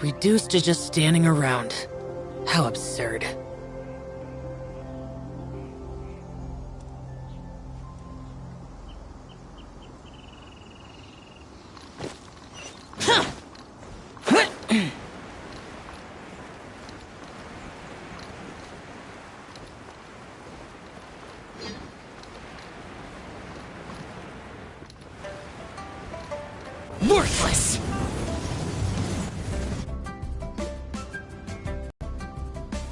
Reduced to just standing around. How absurd. Worthless!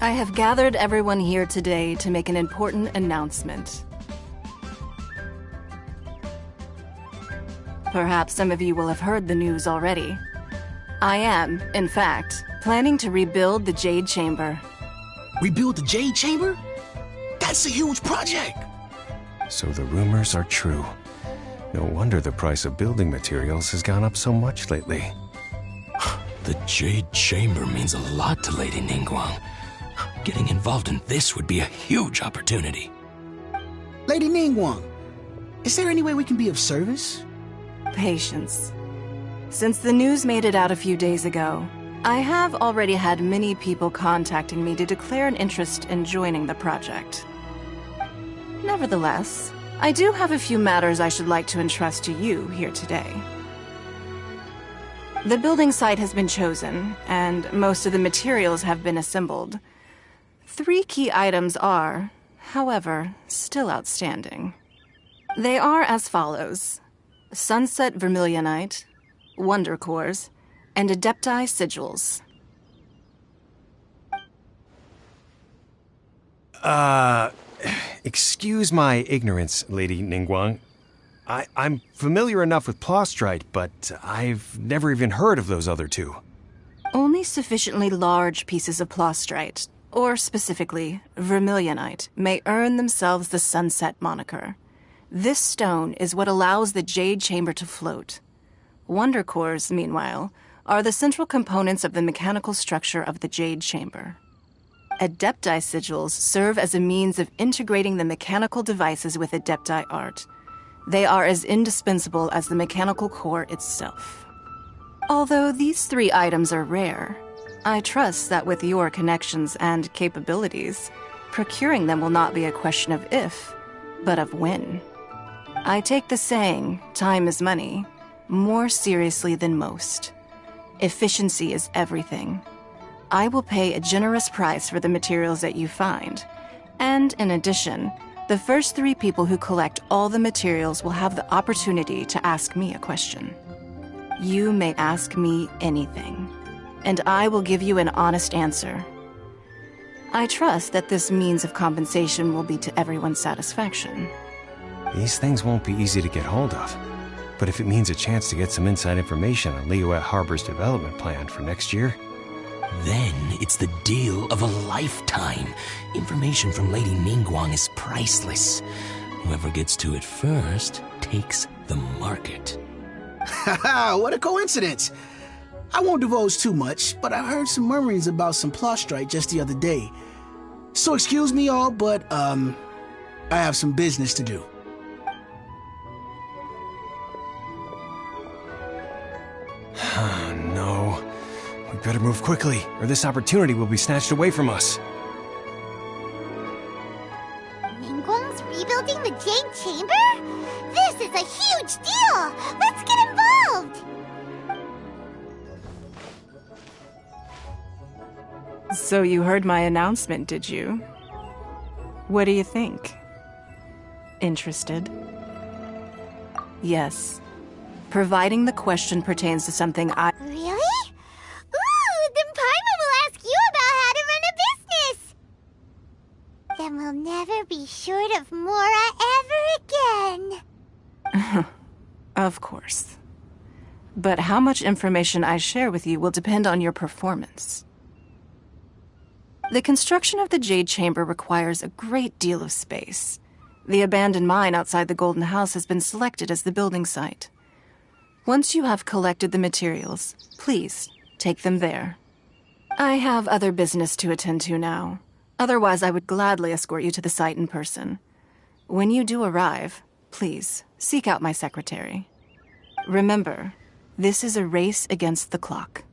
I have gathered everyone here today to make an important announcement. Perhaps some of you will have heard the news already. I am, in fact, planning to rebuild the Jade Chamber. Rebuild the Jade Chamber? That's a huge project! So the rumors are true. No wonder the price of building materials has gone up so much lately. The Jade Chamber means a lot to Lady Ningguang. Getting involved in this would be a huge opportunity. Lady Ningguang, is there any way we can be of service? Patience. Since the news made it out a few days ago, I have already had many people contacting me to declare an interest in joining the project. Nevertheless, I do have a few matters I should like to entrust to you here today. The building site has been chosen, and most of the materials have been assembled. 3 key items are, however, still outstanding. They are as follows: Sunset Vermilionite, Wonder Cores, and Adepti Sigils. Excuse my ignorance, Lady Ningguang. I'm familiar enough with Plostrite, but I've never even heard of those other 2. Only sufficiently large pieces of Plostrite, or specifically Vermilionite, may earn themselves the Sunset moniker. This stone is what allows the Jade Chamber to float. Wonder Cores, meanwhile, are the central components of the mechanical structure of the Jade Chamber. Adepti Sigils serve as a means of integrating the mechanical devices with Adepti art. They are as indispensable as the mechanical core itself. Although these 3 items are rare, I trust that with your connections and capabilities, procuring them will not be a question of if, but of when. I take the saying, time is money, more seriously than most. Efficiency is everything. I will pay a generous price for the materials that you find, and in addition, the first 3 people who collect all the materials will have the opportunity to ask me a question. You may ask me anything, and I will give you an honest answer. I trust that this means of compensation will be to everyone's satisfaction. These things won't be easy to get hold of. But if it means a chance to get some inside information on Liyue Harbor's development plan for next year... Then it's the deal of a lifetime. Information from Lady Ningguang is priceless. Whoever gets to it first takes the market. Haha, what a coincidence! I won't divulge too much, but I heard some murmurings about some Plostrite just the other day. So excuse me all, but, I have some business to do. No. We better move quickly, or this opportunity will be snatched away from us. Ningguang's rebuilding the Jade Chamber? This is a huge deal! Let's get involved! So you heard my announcement, did you? What do you think? Interested? Yes. Providing the question pertains to something I... Really? Ooh, then Paimon will ask you about how to run a business! Then we'll never be short of Mora ever again. Of course. But how much information I share with you will depend on your performance. The construction of the Jade Chamber requires a great deal of space. The abandoned mine outside the Golden House has been selected as the building site. Once you have collected the materials, please take them there. I have other business to attend to now. Otherwise, I would gladly escort you to the site in person. When you do arrive, please seek out my secretary. Remember, this is a race against the clock.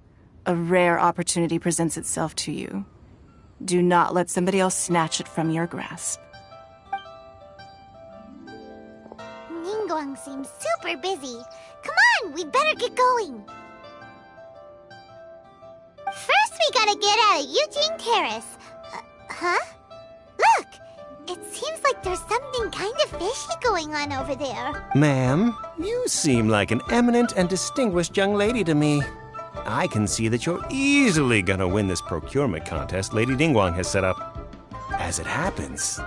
a rare opportunity presents itself to you. Do not let somebody else snatch it from your grasp. Ningguang seems super busy. Come on, we'd better get going. First, we gotta get out of Yujing Terrace. Huh? Look! It seems like there's something kind of fishy going on over there. Ma'am, you seem like an eminent and distinguished young lady to me. I can see that you're easily gonna win this procurement contest Lady Ningguang has set up. As it happens,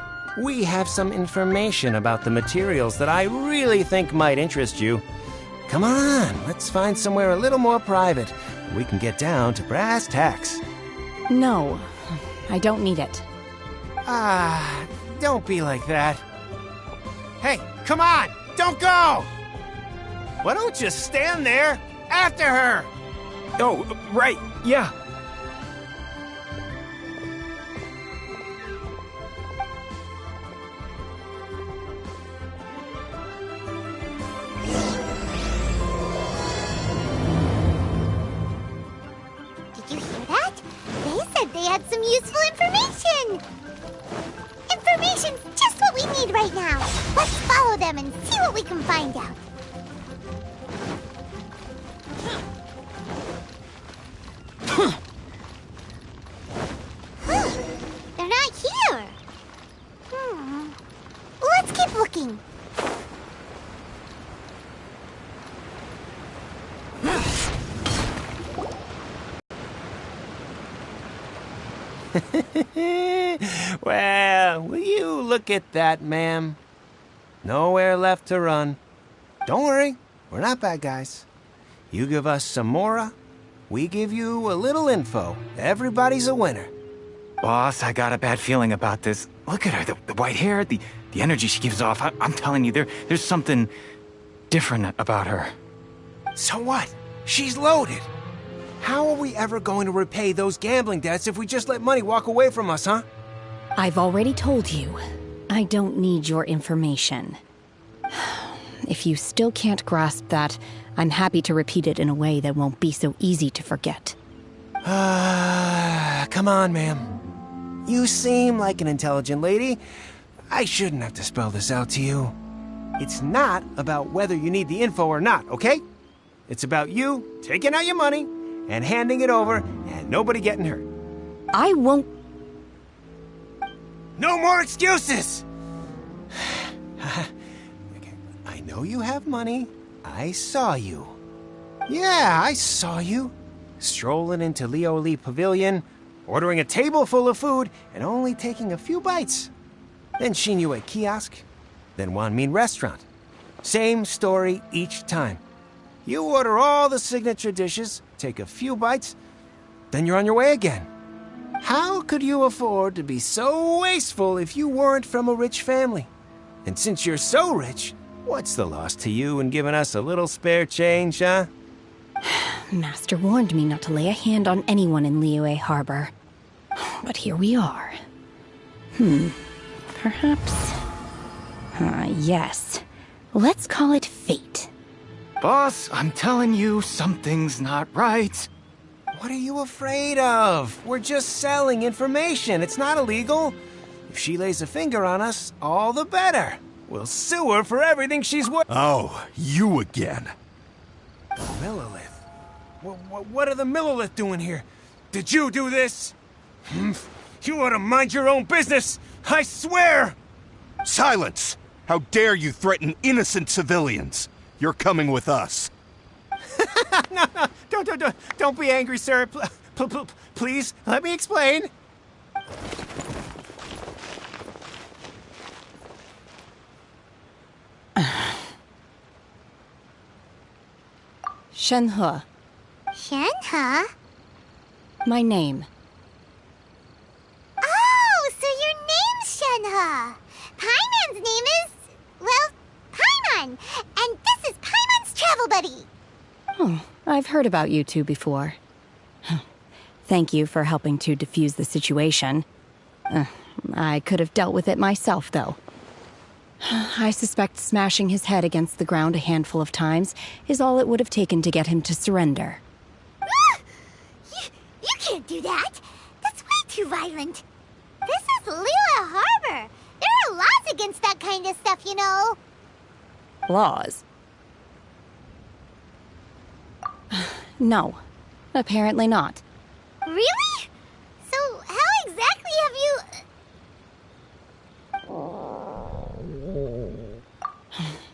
we have some information about the materials that I really think might interest you. Come on, let's find somewhere a little more private. We can get down to brass tacks. No, I don't need it. Don't be like that. Hey, come on! Don't go! Why don't you stand there after her? Oh, right, yeah. Did you hear that? They said they had some useful information. Information's just what we need right now. Let's follow them and see what we can find out. They're not here. Let's keep looking. Well, will you look at that, ma'am? Nowhere left to run. Don't worry, we're not bad guys. You give us some mora, we give you a little info. Everybody's a winner. Boss, I got a bad feeling about this. Look at her, the white hair, the energy she gives off. I'm telling you, there's something different about her. So what? She's loaded. How are we ever going to repay those gambling debts if we just let money walk away from us, huh? I've already told you, I don't need your information. If you still can't grasp that, I'm happy to repeat it in a way that won't be so easy to forget. Come on, ma'am. You seem like an intelligent lady. I shouldn't have to spell this out to you. It's not about whether you need the info or not, okay? It's about you taking out your money and handing it over and nobody getting hurt. I won't. No more excuses! Okay, I know you have money. I saw you. Yeah, I saw you. Strolling into Leo Lee Pavilion, ordering a table full of food, and only taking a few bites. Then Xinyue Kiosk, then Wanmin Restaurant. Same story each time. You order all the signature dishes, take a few bites, then you're on your way again. How could you afford to be so wasteful if you weren't from a rich family? And since you're so rich, what's the loss to you in giving us a little spare change, huh? Master warned me not to lay a hand on anyone in Liyue Harbor. But here we are. Perhaps... yes. Let's call it fate. Boss, I'm telling you, something's not right. What are you afraid of? We're just selling information. It's not illegal. If she lays a finger on us, all the better. We'll sue her for everything she's worth. Oh, you again. Millilith? What are the Millilith doing here? Did you do this? You ought to mind your own business, I swear! Silence! How dare you threaten innocent civilians? You're coming with us. No, don't be angry, sir. Please, let me explain. Shenhe. Shenhe? My name. Oh, so your name's Shenhe. Paimon's name is... well, Paimon. And this is Paimon's travel buddy. Oh, I've heard about you two before. Thank you for helping to defuse the situation. I could have dealt with it myself, though. I suspect smashing his head against the ground a handful of times is all it would have taken to get him to surrender. You You can't do that. That's way too violent. This is Lila Harbor. There are laws against that kind of stuff, you know. Laws? No, apparently not. Really? So how exactly have you...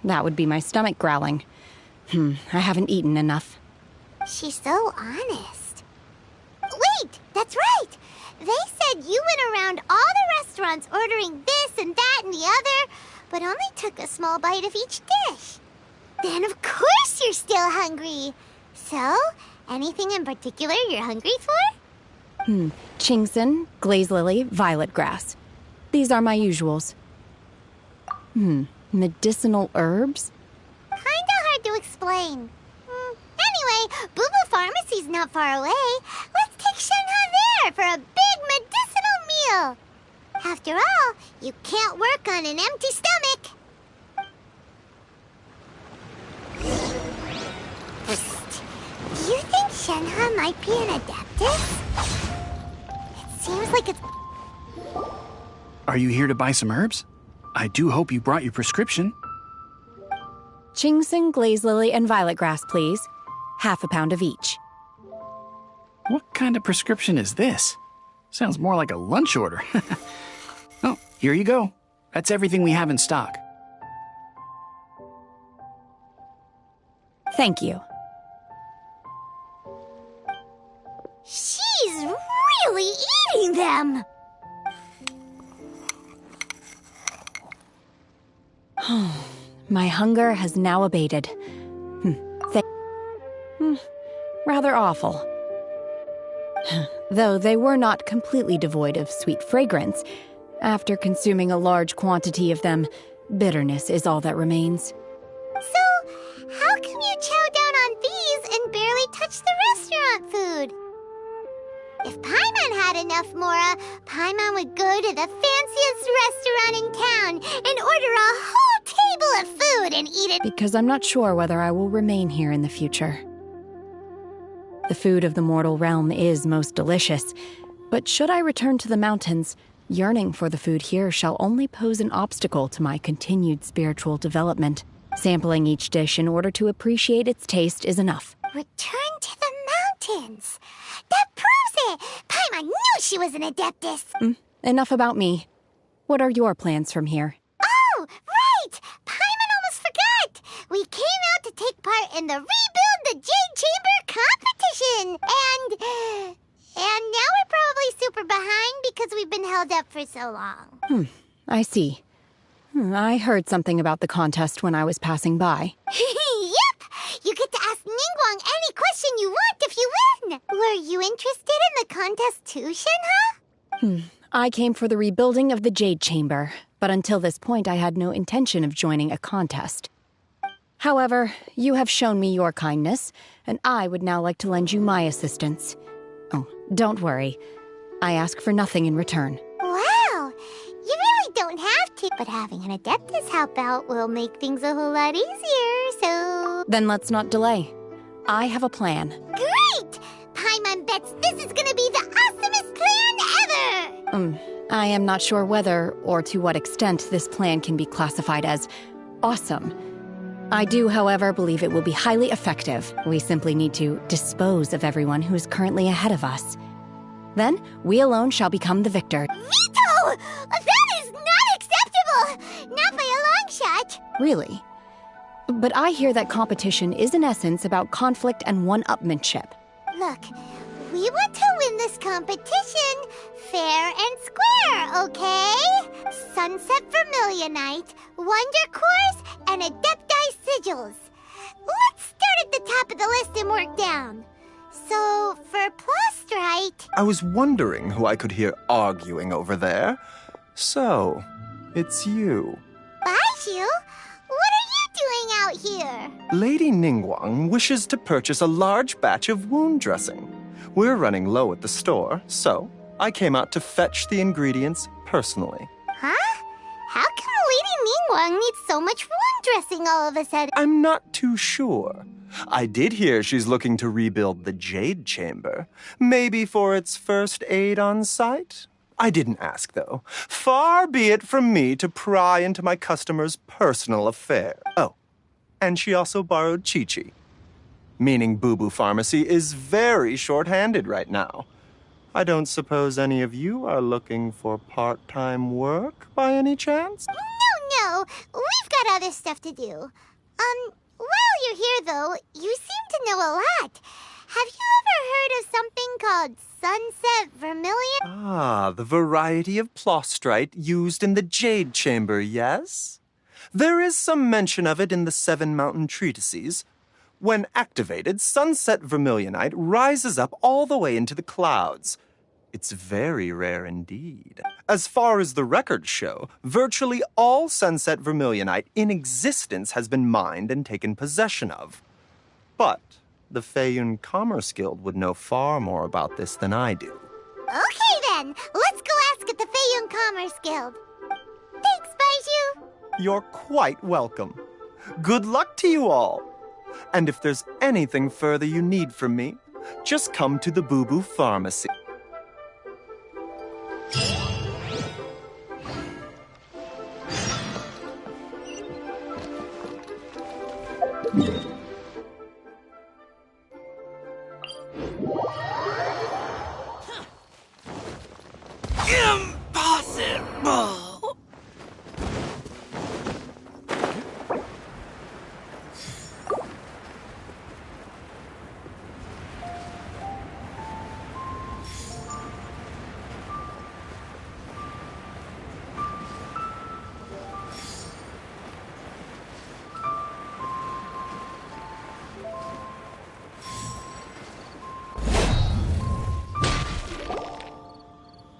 That would be my stomach growling. I haven't eaten enough. She's so honest. Wait, that's right. They said you went around all the restaurants ordering this and that and the other, but only took a small bite of each dish. Then of course you're still hungry. So, anything in particular you're hungry for? Chingson, glaze lily, violet grass. These are my usuals. Medicinal herbs? Kinda hard to explain. Anyway, Boo Pharmacy's not far away. Let's take Shenhe there for a big medicinal meal. After all, you can't work on an empty stomach. Psst. Do you think Shenhe might be an Adeptus? It seems like it's... Are you here to buy some herbs? I do hope you brought your prescription. Chingson, glaze lily, and violet grass, please. Half a pound of each. What kind of prescription is this? Sounds more like a lunch order. Oh, here you go. That's everything we have in stock. Thank you. She's really eating them! My hunger has now abated. Rather awful. Though they were not completely devoid of sweet fragrance, after consuming a large quantity of them, bitterness is all that remains. So, how come you chow down on these and barely touch the restaurant food? If Paimon had enough, Mora, Paimon would go to the fanciest restaurant in town and order a whole table of food and eat it. Because I'm not sure whether I will remain here in the future. The food of the mortal realm is most delicious, but should I return to the mountains, yearning for the food here shall only pose an obstacle to my continued spiritual development. Sampling each dish in order to appreciate its taste is enough. Return to the mountains. That proves it! Paimon knew she was an Adeptus. Enough about me. What are your plans from here? Oh, right! Paimon almost forgot! We came out to take part in the Rebuild the Jade Chamber competition! And now we're probably super behind because we've been held up for so long. I see. I heard something about the contest when I was passing by. Yep! You get to ask Ningguang any question you want if you win! Were you interested in the contest too, Shenhe? I came for the rebuilding of the Jade Chamber, but until this point I had no intention of joining a contest. However, you have shown me your kindness, and I would now like to lend you my assistance. Oh, don't worry. I ask for nothing in return. Wow! You really don't have to, but having an Adeptus help out will make things a whole lot easier, so... Then let's not delay. I have a plan. Great! Paimon bets this is gonna be the awesomest plan ever! I am not sure whether or to what extent this plan can be classified as awesome. I do, however, believe it will be highly effective. We simply need to dispose of everyone who is currently ahead of us. Then, we alone shall become the victor. Veto! That is not acceptable! Not by a long shot! Really? But I hear that competition is in essence about conflict and one-upmanship. Look, we want to win this competition fair and square, okay? Sunset Vermilionite, Wonder Cores, and Adepti Sigils. Let's start at the top of the list and work down. So, for Plostrite... I was wondering who I could hear arguing over there. So, it's you. Baizhu? What are you doing out here? Lady Ningguang wishes to purchase a large batch of wound dressing. We're running low at the store, so I came out to fetch the ingredients personally. Huh? How come Lady Ningguang needs so much wound dressing all of a sudden? I'm not too sure. I did hear she's looking to rebuild the Jade Chamber. Maybe for its first aid on site? I didn't ask, though. Far be it from me to pry into my customer's personal affair. Oh, and she also borrowed Chi-Chi. Meaning Boo Boo Pharmacy is very short-handed right now. I don't suppose any of you are looking for part-time work by any chance? No. We've got other stuff to do. While you're here, though, you seem to know a lot. Have you ever heard of something called Sunset Vermilion? Ah, the variety of plostrite used in the Jade Chamber, yes? There is some mention of it in the Seven Mountain Treatises. When activated, Sunset Vermilionite rises up all the way into the clouds. It's very rare indeed. As far as the records show, virtually all Sunset Vermilionite in existence has been mined and taken possession of. But the Feiyun Commerce Guild would know far more about this than I do. Okay then, let's go ask at the Feiyun Commerce Guild. Thanks, Baizhu. You're quite welcome. Good luck to you all. And if there's anything further you need from me, just come to the Boo Boo Pharmacy. Impossible!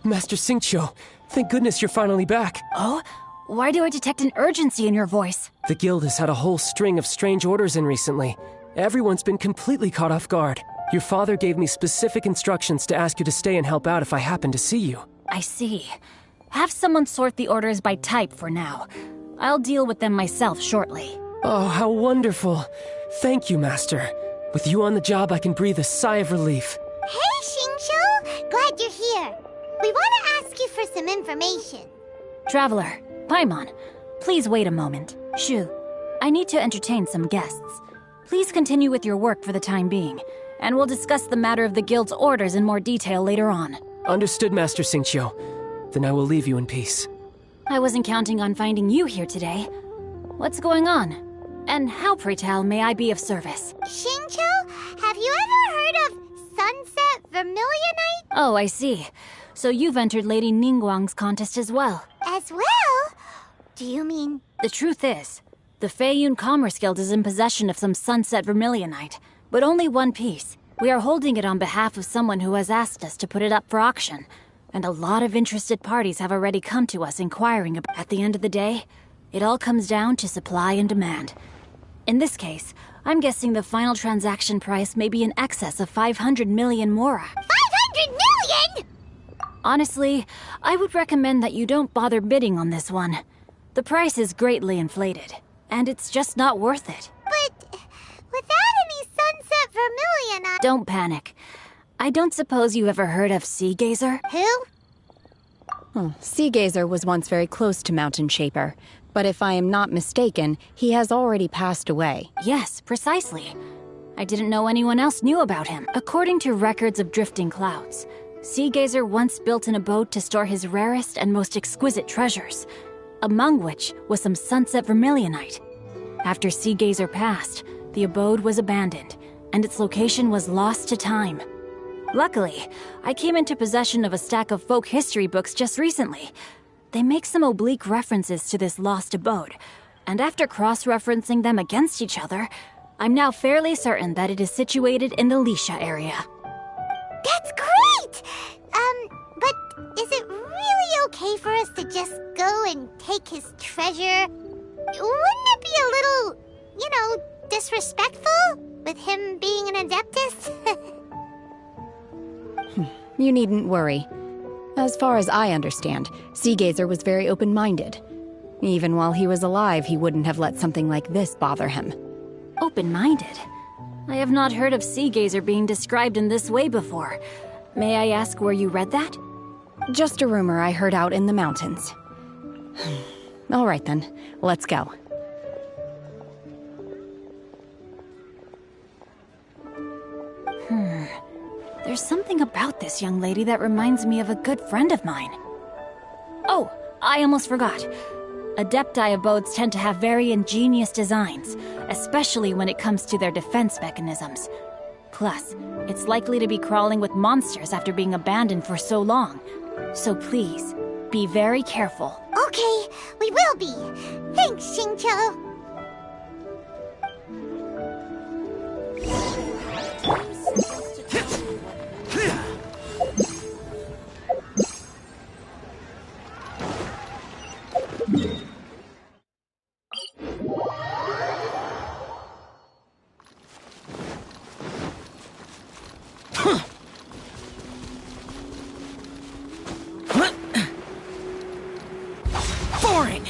Master Xingqiu, thank goodness you're finally back. Oh? Why do I detect an urgency in your voice? The guild has had a whole string of strange orders in recently. Everyone's been completely caught off guard. Your father gave me specific instructions to ask you to stay and help out if I happen to see you. I see. Have someone sort the orders by type for now. I'll deal with them myself shortly. Oh, how wonderful. Thank you, Master. With you on the job, I can breathe a sigh of relief. Hey, Xingqiu! Glad you're here. We want to ask you for some information. Traveler, Paimon, please wait a moment. Shu, I need to entertain some guests. Please continue with your work for the time being, and we'll discuss the matter of the guild's orders in more detail later on. Understood, Master Xingqiu. Then I will leave you in peace. I wasn't counting on finding you here today. What's going on? And how, pray tell, may I be of service? Xingqiu, have you ever heard of Sunset Vermilionite? Oh, I see. So you've entered Lady Ningguang's contest as well. As well? Do you mean... The truth is, the Feiyun Commerce Guild is in possession of some Sunset Vermilionite, but only one piece. We are holding it on behalf of someone who has asked us to put it up for auction, and a lot of interested parties have already come to us inquiring about. At the end of the day, it all comes down to supply and demand. In this case, I'm guessing the final transaction price may be in excess of 500 million mora. 500 million?! Honestly, I would recommend that you don't bother bidding on this one. The price is greatly inflated, and it's just not worth it. But without any Sunset Vermilionite... Don't panic. I don't suppose you ever heard of Sea Gazer? Who? Sea Gazer was once very close to Mountain Shaper, but if I am not mistaken, he has already passed away. Yes, precisely. I didn't know anyone else knew about him. According to records of Drifting Clouds, Sea Gazer once built an abode to store his rarest and most exquisite treasures, among which was some Sunset Vermilionite. After Sea Gazer passed, the abode was abandoned, and its location was lost to time. Luckily, I came into possession of a stack of folk history books just recently. They make some oblique references to this lost abode, and after cross-referencing them against each other, I'm now fairly certain that it is situated in the Lisha area. That's great! But is it really okay for us to just go and take his treasure? Wouldn't it be a little, disrespectful? With him being an Adeptus? You needn't worry. As far as I understand, Sea Gazer was very open-minded. Even while he was alive, he wouldn't have let something like this bother him. Open-minded? I have not heard of Sea Gazer being described in this way before. May I ask where you read that? Just a rumor I heard out in the mountains. All right then, let's go. There's something about this young lady that reminds me of a good friend of mine. Oh, I almost forgot. Adepti abodes tend to have very ingenious designs, especially when it comes to their defense mechanisms. Plus, it's likely to be crawling with monsters after being abandoned for so long. So please, be very careful. Okay, we will be. Thanks, Xingqiu. Boring!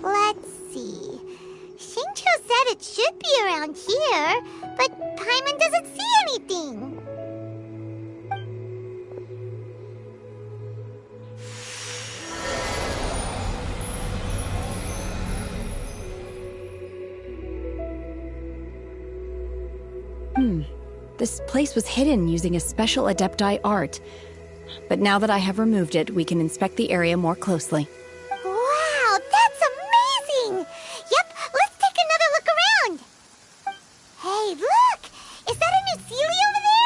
Let's see. Xingqiu said it should be around here, but Paimon doesn't see anything. This place was hidden using a special Adepti art. But now that I have removed it, we can inspect the area more closely. Wow, that's amazing! Yep, let's take another look around. Hey, look! Is that a new Seelie over there?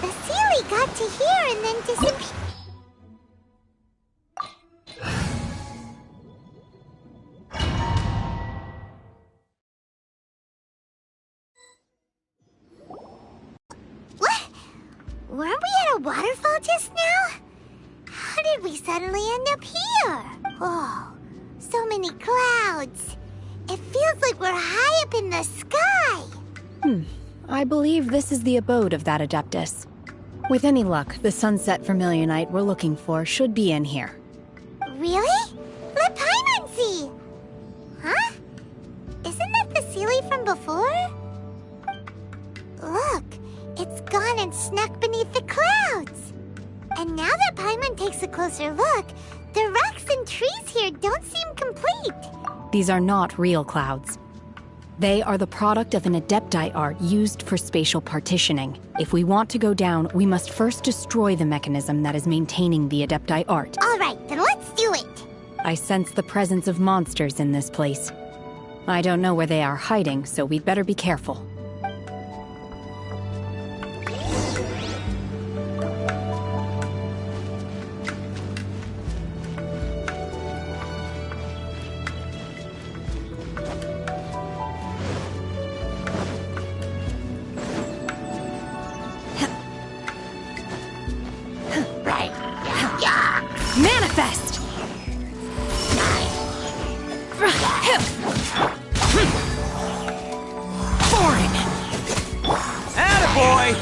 The Seelie got to here and then disappeared. What? Weren't we at a waterfall just now? How did we suddenly end up here? Oh, so many clouds. It feels like we're high up in the sky. I believe this is the abode of that Adeptus. With any luck, the Sunset Vermilionite we're looking for should be in here. Really? Let Paimon see! Huh? Isn't that the Seelie from before? Look, it's gone and snuck beneath the clouds. And now that Paimon takes a closer look, the rocks and trees here don't seem complete. These are not real clouds. They are the product of an Adepti art used for spatial partitioning. If we want to go down, we must first destroy the mechanism that is maintaining the Adepti art. All right, then let's do it. I sense the presence of monsters in this place. I don't know where they are hiding, so we'd better be careful. Manifest! Boring! Attaboy!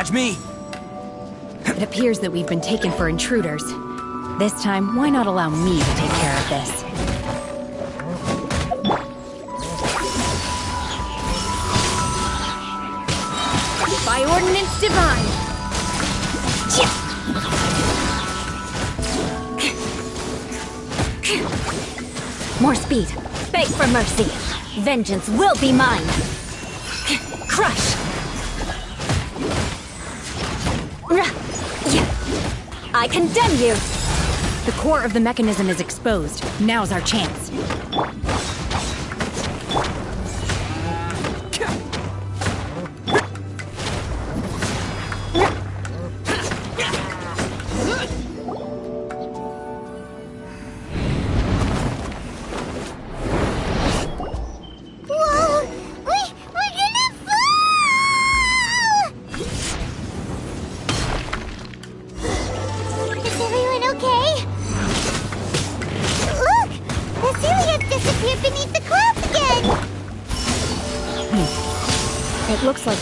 catch me! It appears that we've been taken for intruders. This time, why not allow me to take care of this? By ordinance divine! More speed. Beg for mercy. Vengeance will be mine. Crush. I condemn you. The core of the mechanism is exposed. Now's our chance.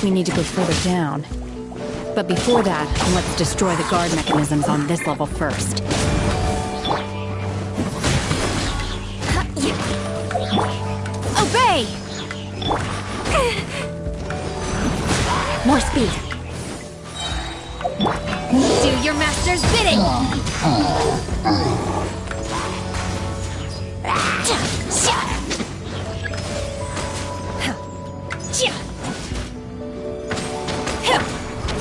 We need to go further down. But before that, let's destroy the guard mechanisms on this level first. Obey! More speed. Do your master's bidding!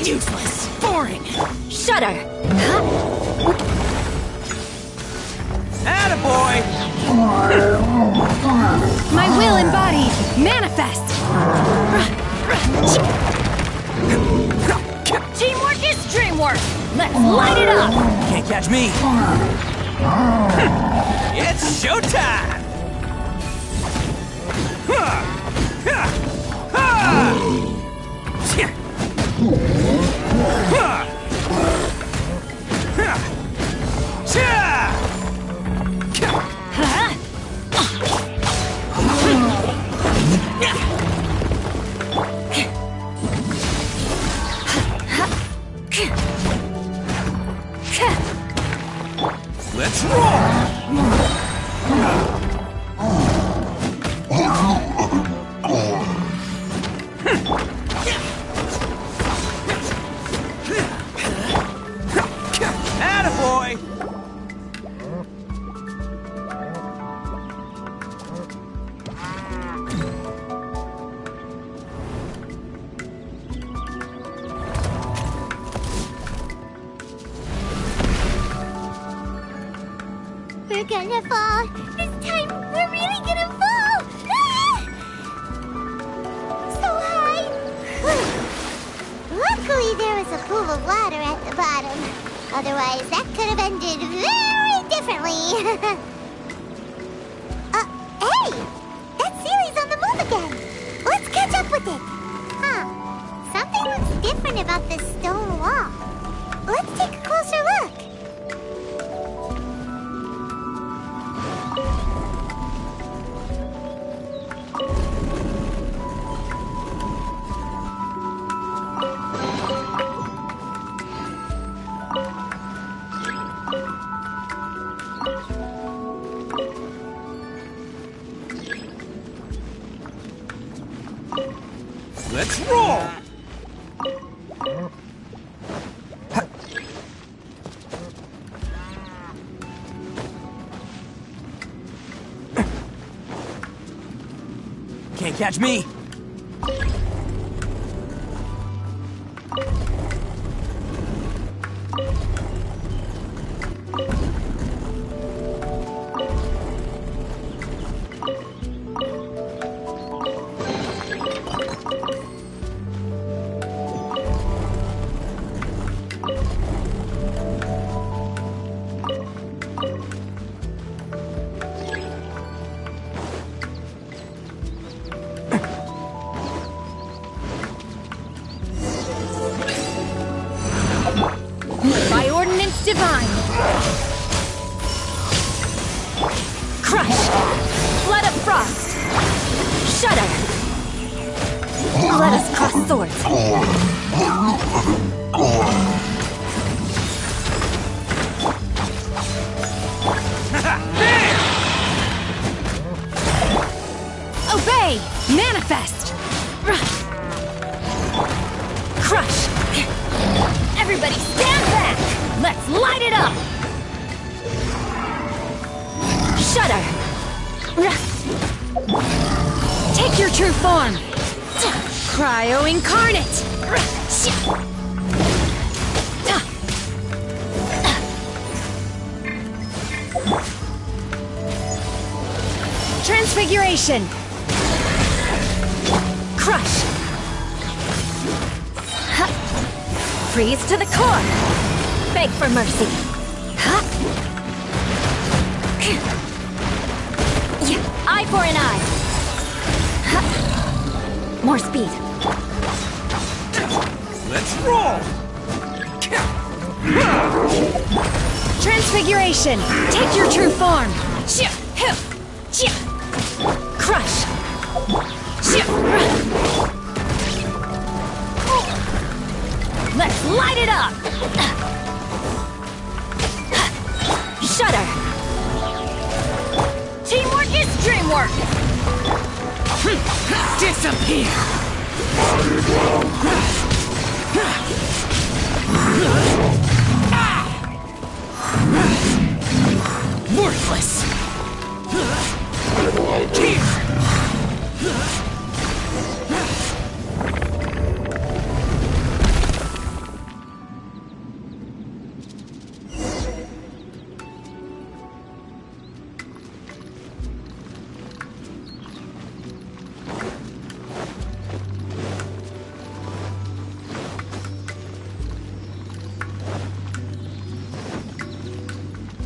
Useless. Boring. Shudder. Attaboy! My will embodied. Manifest. Teamwork is dreamwork. Let's light it up. Can't catch me. It's showtime! Let's roll! Attaboy! We're gonna fall. This time, we're really gonna fall. Ah! So high. Luckily, there was a pool of water at the bottom. Otherwise, that could have ended very differently. Hey! That Sealy's on the move again. Let's catch up with it. Huh. Something looks different about this stone wall. Let's take a closer look. Let's roll! Can't catch me! By ordinance divine. Crush. Flood of frost. Shudder. Let us cross swords. Obey! Manifest! Crush! Everybody stand back! Let's light it up! Shudder! Take your true form! Cryo Incarnate! Transfiguration! Crush! Freeze to the core! Beg for mercy! Eye for an eye! More speed! Let's roll! Transfiguration! Take your true form! Crush! Let's light it up! Shudder! Teamwork is dreamwork! Disappear! Worthless!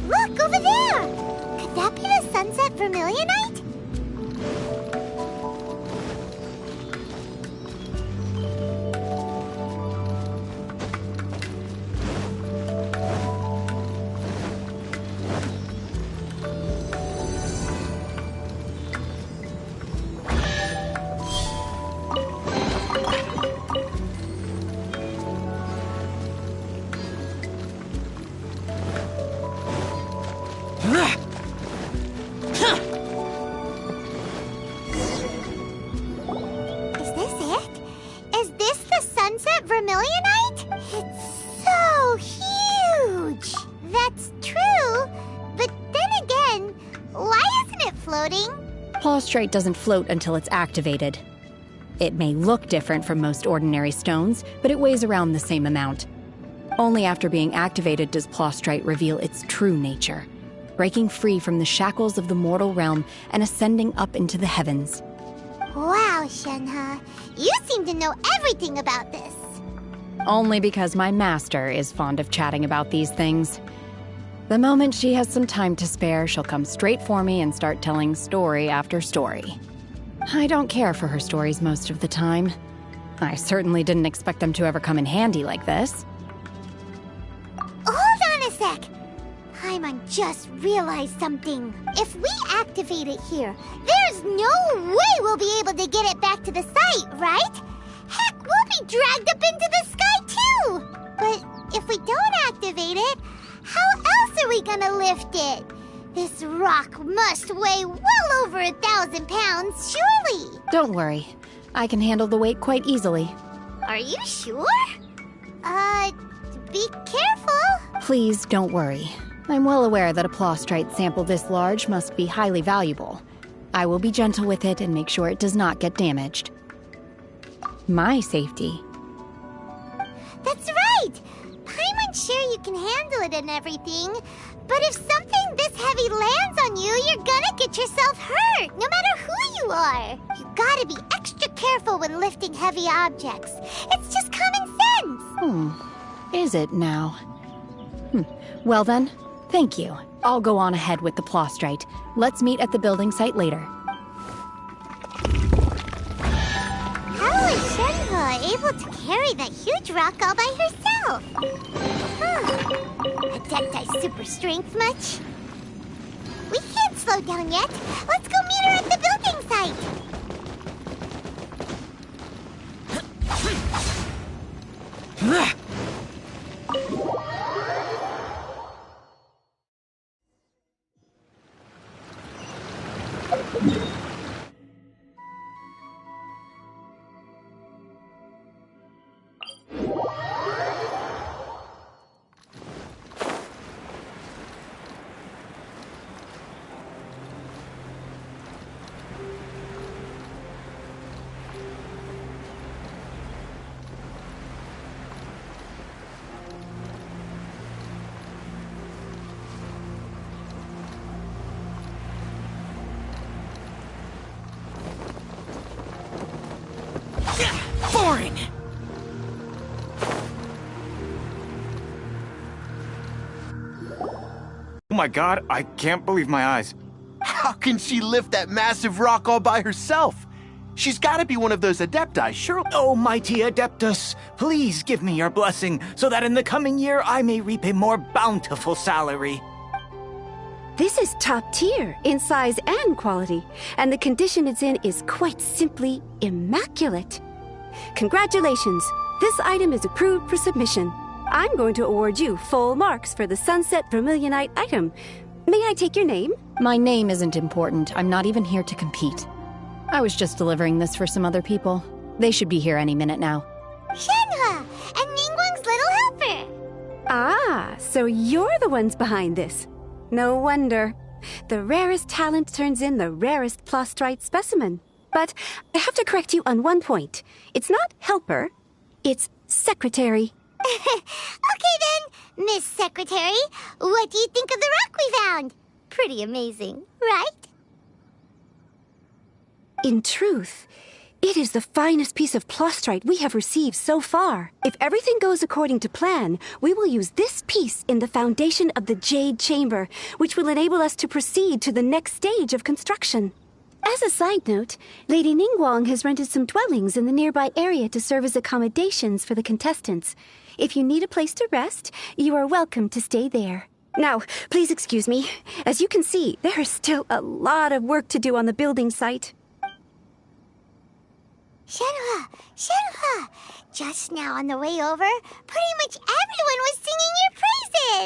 Look, over there! Could that be the Sunset Vermilionite? Is this it? Is this the Sunset Vermilionite? It's so huge! That's true, but then again, why isn't it floating? Plaustrite doesn't float until it's activated. It may look different from most ordinary stones, but it weighs around the same amount. Only after being activated does Plaustrite reveal its true nature, breaking free from the shackles of the mortal realm and ascending up into the heavens. Wow, Shenhe, you seem to know everything about this. Only because my master is fond of chatting about these things. The moment she has some time to spare, she'll come straight for me and start telling story after story. I don't care for her stories most of the time. I certainly didn't expect them to ever come in handy like this. Hold on a sec. Paimon just realized something. If we activate it here, there's no way we'll be able to get it back to the site, right? Heck, we'll be dragged up into the sky too! But if we don't activate it, how else are we gonna lift it? This rock must weigh well over 1,000 pounds, surely! Don't worry. I can handle the weight quite easily. Are you sure? Be careful! Please don't worry. I'm well aware that a Plaustrite sample this large must be highly valuable. I will be gentle with it and make sure it does not get damaged. My safety. That's right! Paimon's sure you can handle it and everything, but if something this heavy lands on you, you're gonna get yourself hurt, no matter who you are. You gotta be extra careful when lifting heavy objects. It's just common sense. Is it now? Well then, thank you. I'll go on ahead with the Plaustrite. Let's meet at the building site later. How is Shenhe able to carry that huge rock all by herself? Adepti super strength much? We can't slow down yet. Let's go meet her at the building site. my god, I can't believe my eyes. How can she lift that massive rock all by herself? She's gotta be one of those Adepti, sure. Oh, mighty Adeptus, please give me your blessing, so that in the coming year I may reap a more bountiful salary. This is top tier in size and quality, and the condition it's in is quite simply immaculate. Congratulations! This item is approved for submission. I'm going to award you full marks for the Sunset Vermilionite item. May I take your name? My name isn't important. I'm not even here to compete. I was just delivering this for some other people. They should be here any minute now. Shenhua, and Ningguang's little helper. Ah, so you're the ones behind this. No wonder. The rarest talent turns in the rarest Plostrite specimen. But I have to correct you on one point. It's not helper, it's secretary. Okay then, Miss Secretary, what do you think of the rock we found? Pretty amazing, right? In truth, it is the finest piece of Plostrite we have received so far. If everything goes according to plan, we will use this piece in the foundation of the Jade Chamber, which will enable us to proceed to the next stage of construction. As a side note, Lady Ningguang has rented some dwellings in the nearby area to serve as accommodations for the contestants. If you need a place to rest, you are welcome to stay there. Now, please excuse me. As you can see, there is still a lot of work to do on the building site. Shenhua, just now on the way over, pretty much everyone was singing your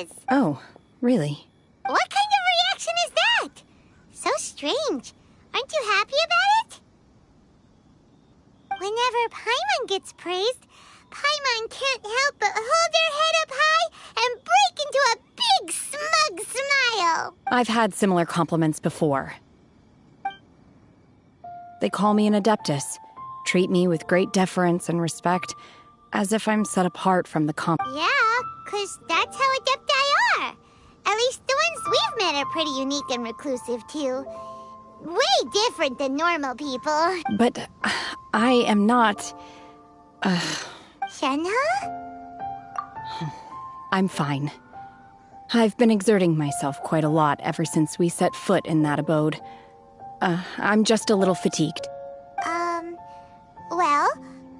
praises. Oh, really? What kind of reaction is that? So strange. Aren't you happy about it? Whenever Paimon gets praised, Paimon can't help but hold her head up high and break into a big smug smile. I've had similar compliments before. They call me an Adeptus, treat me with great deference and respect, as if I'm set apart from the Yeah, 'cause that's how Adepti are. At least the ones we've met are pretty unique and reclusive, too. Way different than normal people. But I am not... Shenhua? I'm fine. I've been exerting myself quite a lot ever since we set foot in that abode. I'm just a little fatigued. Well,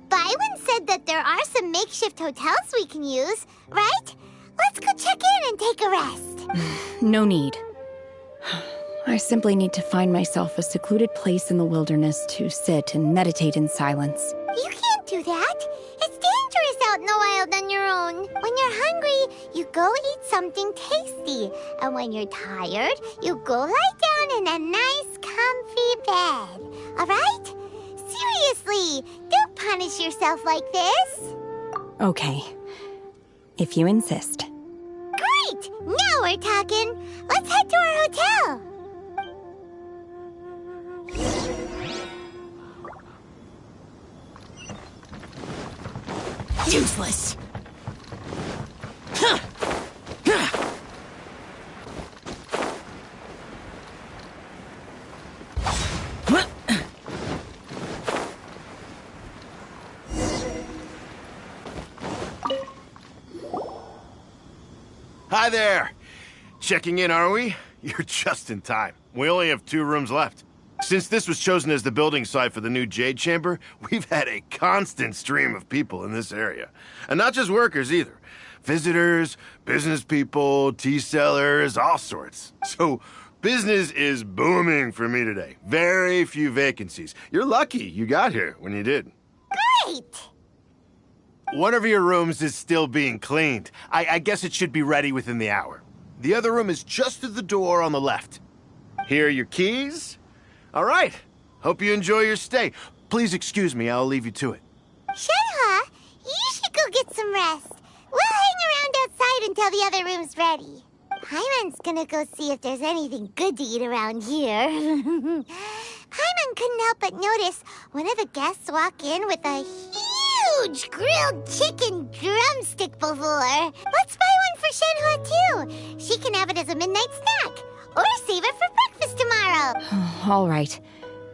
Baiwen said that there are some makeshift hotels we can use, right? Let's go check in and take a rest. No need. I simply need to find myself a secluded place in the wilderness to sit and meditate in silence. You can't do that. It's dangerous out in the wild on your own. When you're hungry, you go eat something tasty. And when you're tired, you go lie down in a nice, comfy bed. All right? Seriously, don't punish yourself like this. Okay. If you insist. Great! Now we're talking. Let's head to our hotel. Useless! Hi there! Checking in, are we? You're just in time. We only have 2 rooms left. Since this was chosen as the building site for the new Jade Chamber, we've had a constant stream of people in this area. And not just workers either. Visitors, business people, tea sellers, all sorts. So, business is booming for me today. Very few vacancies. You're lucky you got here when you did. Great! One of your rooms is still being cleaned. I guess it should be ready within the hour. The other room is just through the door on the left. Here are your keys. All right. Hope you enjoy your stay. Please excuse me, I'll leave you to it. Shenhua, you should go get some rest. We'll hang around outside until the other room's ready. Paimon's gonna go see if there's anything good to eat around here. Paimon couldn't help but notice one of the guests walk in with a huge grilled chicken drumstick before. Let's buy one for Shenhua too. She can have it as a midnight snack. Or save it for breakfast tomorrow. All right.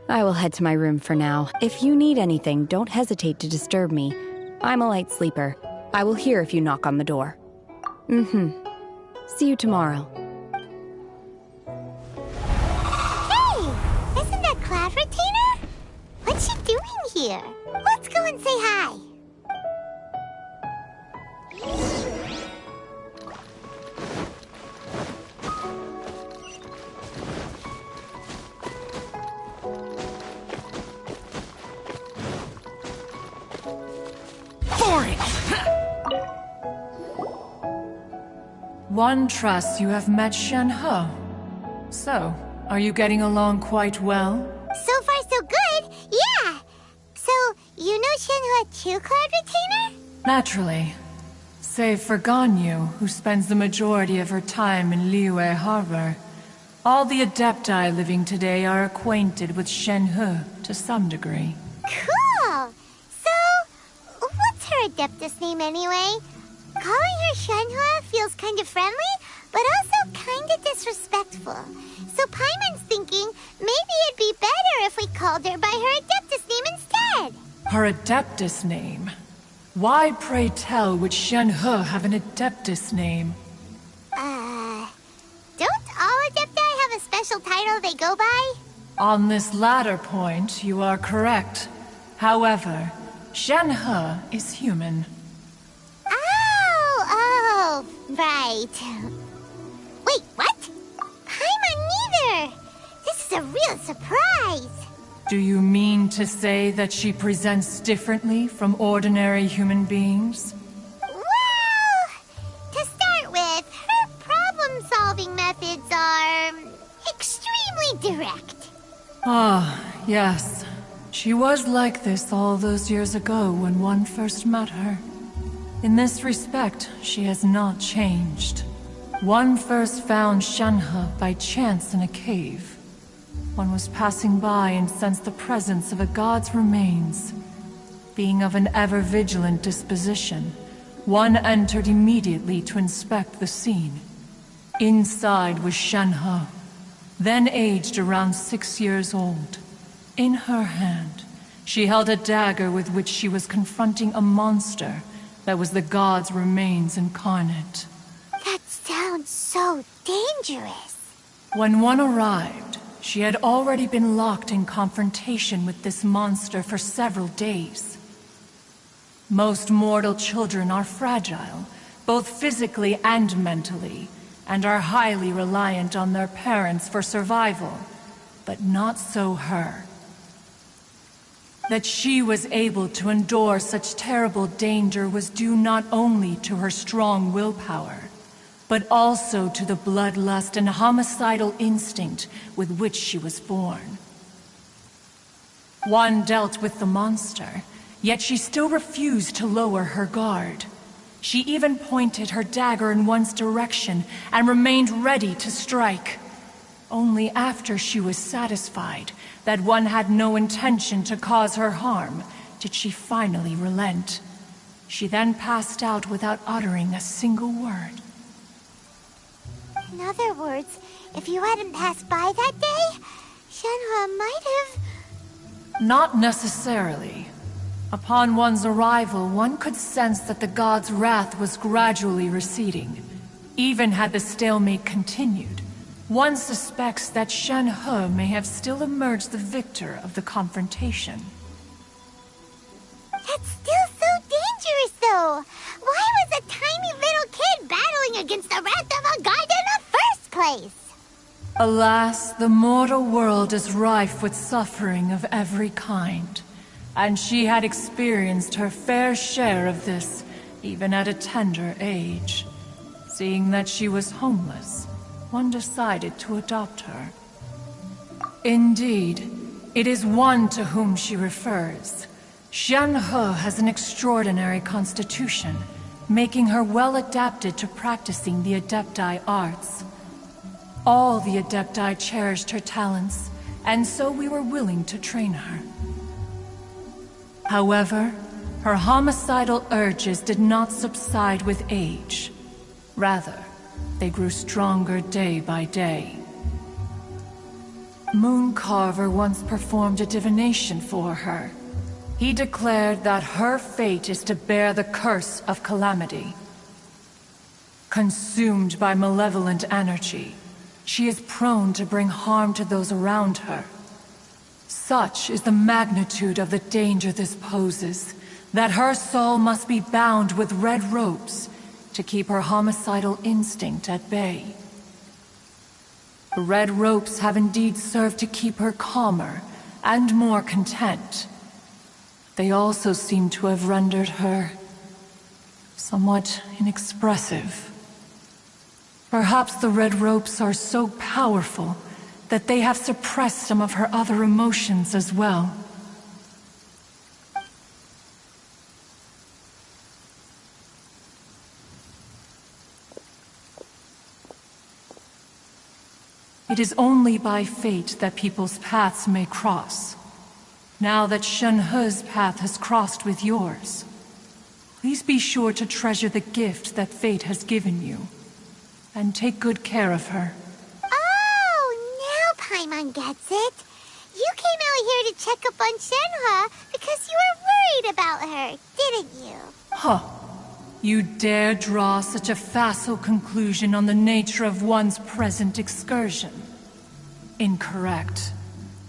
I will head to my room for now. If you need anything, don't hesitate to disturb me. I'm a light sleeper. I will hear if you knock on the door. See you tomorrow. here. Let's go and say hi. One trusts you have met Shen-He. So, are you getting along quite well? So far so good, yeah. So, you know Shen-He too, Cloud Retainer? Naturally. Save for Ganyu, who spends the majority of her time in Liyue Harbor. All the Adepti living today are acquainted with Shen-He to some degree. Cool! So, what's her Adeptus name anyway? Calling her Shen-He feels kind of friendly, but also kind of disrespectful. So Paimon's thinking maybe it'd be better if we called her by her Adeptus name instead. Her Adeptus name? Why, pray tell, would Shen-He have an Adeptus name? Don't all Adepti have a special title they go by? On this latter point, you are correct. However, Shen-He is human. Oh, right. Wait, what? Paimon neither! This is a real surprise! Do you mean to say that she presents differently from ordinary human beings? Well, to start with, her problem-solving methods are extremely direct. Ah, yes. She was like this all those years ago when one first met her. In this respect, she has not changed. One first found Shen-He by chance in a cave. One was passing by and sensed the presence of a god's remains. Being of an ever-vigilant disposition, one entered immediately to inspect the scene. Inside was Shen-He, then aged around 6 years old. In her hand, she held a dagger with which she was confronting a monster that was the god's remains incarnate. That sounds so dangerous. When one arrived, she had already been locked in confrontation with this monster for several days. Most mortal children are fragile, both physically and mentally, and are highly reliant on their parents for survival, but not so her. That she was able to endure such terrible danger was due not only to her strong willpower, but also to the bloodlust and homicidal instinct with which she was born. One dealt with the monster, yet she still refused to lower her guard. She even pointed her dagger in one's direction and remained ready to strike. Only after she was satisfied that one had no intention to cause her harm did she finally relent. She then passed out without uttering a single word. In other words, if you hadn't passed by that day, Shen-He might have... Not necessarily. Upon one's arrival, one could sense that the god's wrath was gradually receding. Even had the stalemate continued, one suspects that Shen-He may have still emerged the victor of the confrontation. That's still so dangerous, though! Why was a tiny little kid battling against the wrath of a god in the first place? Alas, the mortal world is rife with suffering of every kind, and she had experienced her fair share of this, even at a tender age. Seeing that she was homeless, one decided to adopt her. Indeed, it is one to whom she refers. Shen-He has an extraordinary constitution, making her well adapted to practicing the Adepti arts. All the Adepti cherished her talents, and so we were willing to train her. However, her homicidal urges did not subside with age. Rather, they grew stronger day by day. Mooncarver once performed a divination for her. He declared that her fate is to bear the curse of calamity. Consumed by malevolent energy, she is prone to bring harm to those around her. Such is the magnitude of the danger this poses, that her soul must be bound with red ropes to keep her homicidal instinct at bay. The red ropes have indeed served to keep her calmer and more content. They also seem to have rendered her somewhat inexpressive. Perhaps the red ropes are so powerful that they have suppressed some of her other emotions as well. It is only by fate that people's paths may cross. Now that Shen-He's path has crossed with yours, please be sure to treasure the gift that fate has given you, and take good care of her. Paimon gets it. You came out here to check up on Shenhe because you were worried about her, didn't you? Huh. You dare draw such a facile conclusion on the nature of one's present excursion? Incorrect.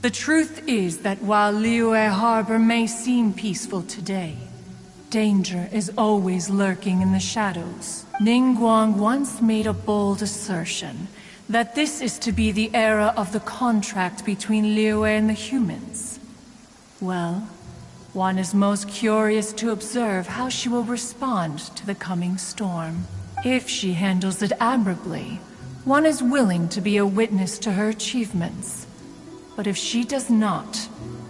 The truth is that while Liyue Harbor may seem peaceful today, danger is always lurking in the shadows. Ningguang once made a bold assertion that this is to be the era of the contract between Liyue and the humans. Well, one is most curious to observe how she will respond to the coming storm. If she handles it admirably, one is willing to be a witness to her achievements. But if she does not,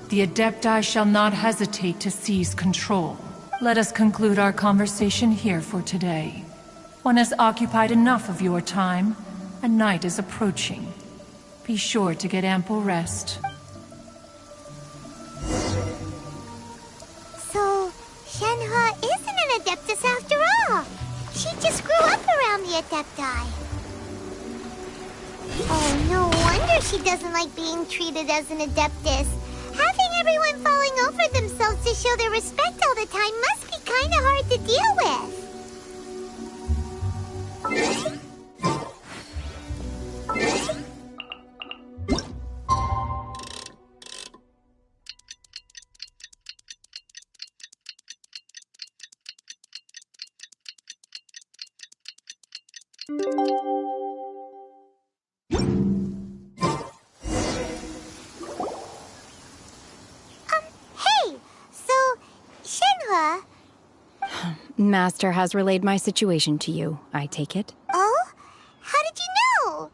the Adepti shall not hesitate to seize control. Let us conclude our conversation here for today. One has occupied enough of your time, and night is approaching. Be sure to get ample rest. So, Shenhe isn't an Adeptus after all. She just grew up around the Adepti. Oh, no wonder she doesn't like being treated as an Adeptus. Having everyone falling over themselves to show their respect all the time must be kinda hard to deal with. Hey, so, Shenhe... Master has relayed my situation to you, I take it? Oh? How did you know?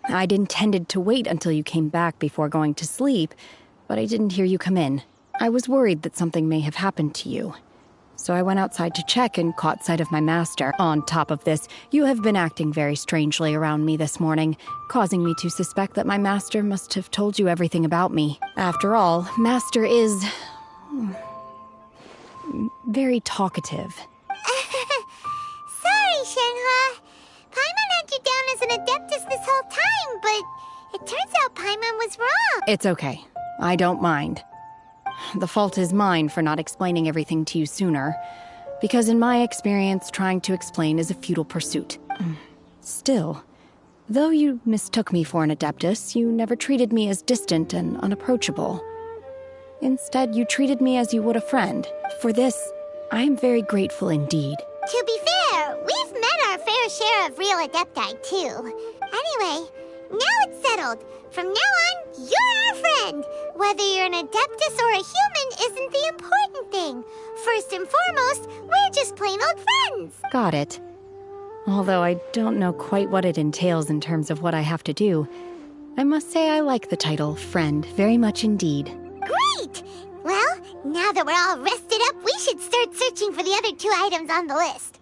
I'd intended to wait until you came back before going to sleep, but I didn't hear you come in. I was worried that something may have happened to you. So I went outside to check and caught sight of my master. On top of this, you have been acting very strangely around me this morning, causing me to suspect that my master must have told you everything about me. After all, master is... very talkative. Sorry, Shenhe. Paimon had you down as an Adeptus this whole time, but it turns out Paimon was wrong. It's okay. I don't mind. The fault is mine for not explaining everything to you sooner, because in my experience, trying to explain is a futile pursuit. Still, though you mistook me for an Adeptus, you never treated me as distant and unapproachable. Instead, you treated me as you would a friend. For this, I am very grateful indeed. To be fair, we've met our fair share of real Adepti, too. Anyway, now it's settled. From now on, you're our friend. Whether you're an Adeptus or a human isn't the important thing. First and foremost, we're just plain old friends. Got it. Although I don't know quite what it entails in terms of what I have to do, I must say I like the title friend very much indeed. Great! Well, now that we're all rested up, we should start searching for the other 2 items on the list.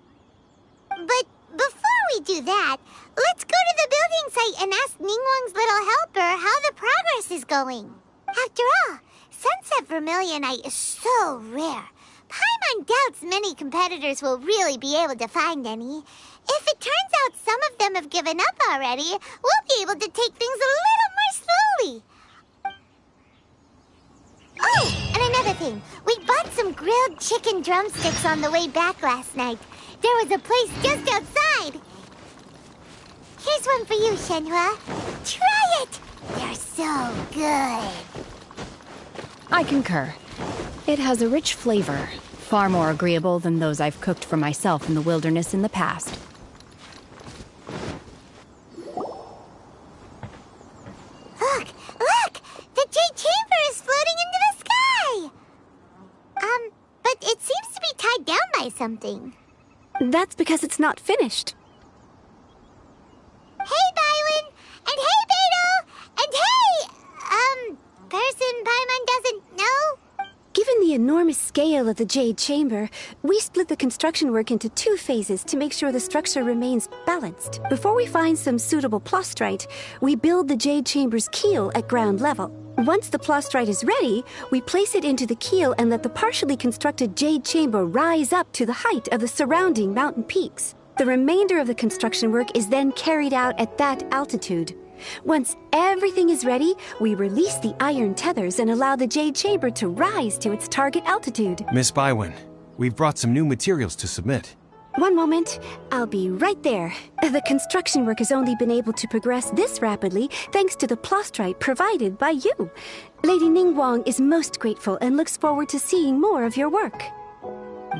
But before we do that, let's go to the building site and ask Ningguang's little helper how the progress is going. After all, Sunset Vermilionite is so rare. Paimon doubts many competitors will really be able to find any. If it turns out some of them have given up already, we'll be able to take things a little more slowly. Oh, and another thing. We bought some grilled chicken drumsticks on the way back last night. There was a place just outside. Here's one for you, Shenhe. Try it. They're so good. I concur. It has a rich flavor, far more agreeable than those I've cooked for myself in the wilderness in the past. Look! Look! The Jade Chamber is floating into the sky! But it seems to be tied down by something. That's because it's not finished. Hey, Bywin! And hey, Beto! And hey! Person Paimon doesn't know? Given the enormous scale of the Jade Chamber, we split the construction work into 2 phases to make sure the structure remains balanced. Before we find some suitable plastrite, we build the Jade Chamber's keel at ground level. Once the plastrite is ready, we place it into the keel and let the partially constructed Jade Chamber rise up to the height of the surrounding mountain peaks. The remainder of the construction work is then carried out at that altitude. Once everything is ready, we release the iron tethers and allow the Jade Chamber to rise to its target altitude. Miss Bywin, we've brought some new materials to submit. One moment, I'll be right there. The construction work has only been able to progress this rapidly thanks to the plastrite provided by you. Lady Ningguang is most grateful and looks forward to seeing more of your work.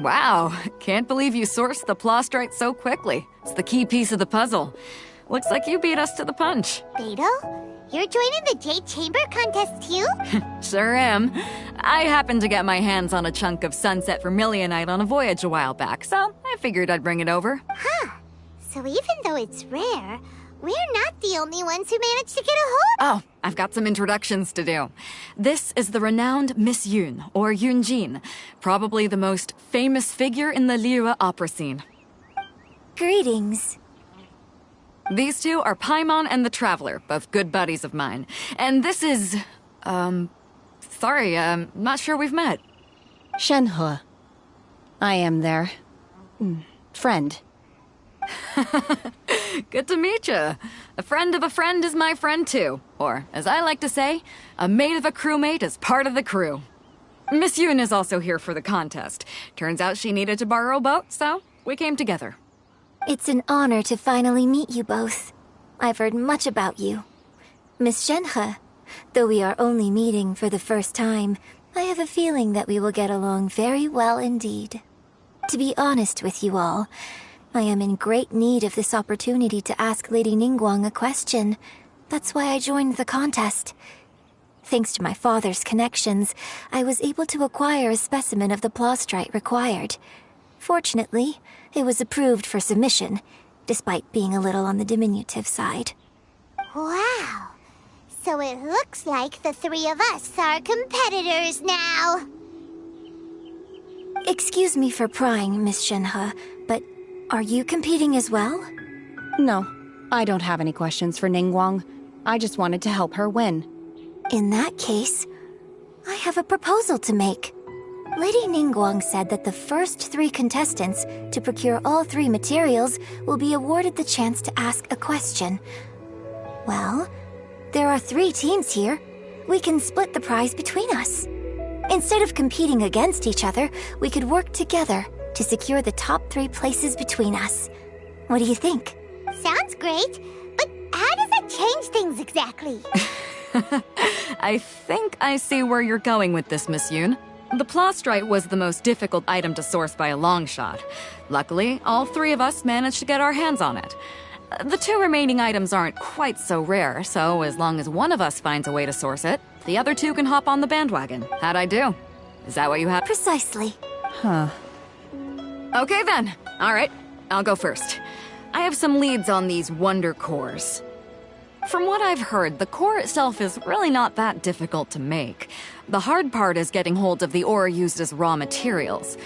Wow, can't believe you sourced the plastrite so quickly. It's the key piece of the puzzle. Looks like you beat us to the punch. Beto? You're joining the Jade Chamber contest too? Sure am. I happened to get my hands on a chunk of sunset vermilionite on a voyage a while back, so I figured I'd bring it over. Huh. So even though it's rare, we're not the only ones who managed to get a hold. Oh, I've got some introductions to do. This is the renowned Miss Yun, or Yunjin, probably the most famous figure in the Liyue opera scene. Greetings. These two are Paimon and the Traveler, both good buddies of mine. And this is... sorry, not sure we've met. Shenhe. I am their... friend. Good to meet you. A friend of a friend is my friend too. Or, as I like to say, a mate of a crewmate is part of the crew. Miss Yun is also here for the contest. Turns out she needed to borrow a boat, so we came together. It's an honor to finally meet you both. I've heard much about you. Miss Shenhe, though we are only meeting for the first time, I have a feeling that we will get along very well indeed. To be honest with you all, I am in great need of this opportunity to ask Lady Ningguang a question. That's why I joined the contest. Thanks to my father's connections, I was able to acquire a specimen of the plastrite required. Fortunately, it was approved for submission, despite being a little on the diminutive side. Wow. So it looks like the 3 of us are competitors now. Excuse me for prying, Miss Shenhe, but are you competing as well? No, I don't have any questions for Ningguang. I just wanted to help her win. In that case, I have a proposal to make. Lady Ningguang said that the first 3 contestants to procure all 3 materials will be awarded the chance to ask a question. Well, there are 3 teams here. We can split the prize between us. Instead of competing against each other, we could work together to secure the top 3 places between us. What do you think? Sounds great, but how does that change things exactly? I think I see where you're going with this, Miss Yun. The plastrite was the most difficult item to source by a long shot. Luckily, all 3 of us managed to get our hands on it. The 2 remaining items aren't quite so rare, so as long as one of us finds a way to source it, the other 2 can hop on the bandwagon. How'd I do? Is that what you have? Precisely. Huh. Okay then. All right, I'll go first. I have some leads on these wonder cores. From what I've heard, the core itself is really not that difficult to make. The hard part is getting hold of the ore used as raw materials.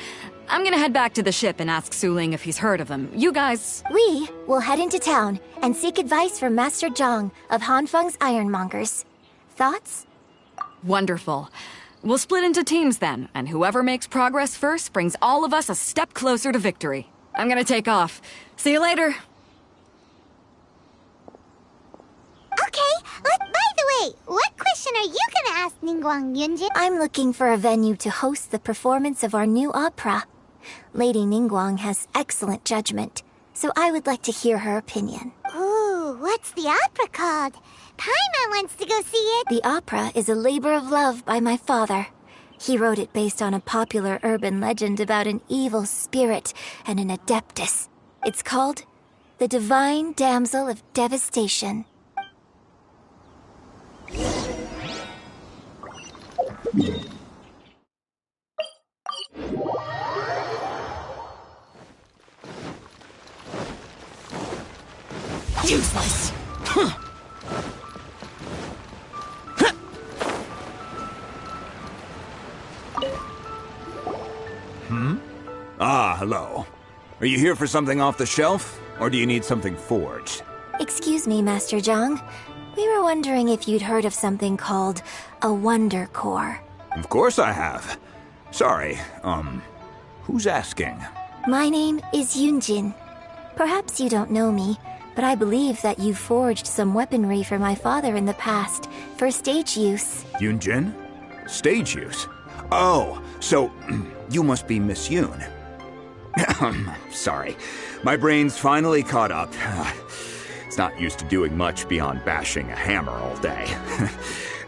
I'm gonna head back to the ship and ask Su Ling if he's heard of them. You guys... We will head into town and seek advice from Master Zhang of Hanfeng's Ironmongers. Thoughts? Wonderful. We'll split into teams then, and whoever makes progress first brings all of us a step closer to victory. I'm gonna take off. See you later. Okay, by the way, what question are you gonna ask Ningguang Yunjin? I'm looking for a venue to host the performance of our new opera. Lady Ningguang has excellent judgment, so I would like to hear her opinion. Ooh, What's the opera called? Paimon wants to go see it. The opera is a labor of love by my father. He wrote it based on a popular urban legend about an evil spirit and an adeptus. It's called The Divine Damsel of Devastation. Useless! Ah, hello. Are you here for something off the shelf, or do you need something forged? Excuse me, Master Zhang. We were wondering if you'd heard of something called a Wonder Core. Of course I have. Sorry, who's asking? My name is Yunjin. Perhaps you don't know me, but I believe that you forged some weaponry for my father in the past, for stage use. Yunjin? Stage use? Oh, so you must be Miss Yoon. Sorry, my brain's finally caught up. It's not used to doing much beyond bashing a hammer all day.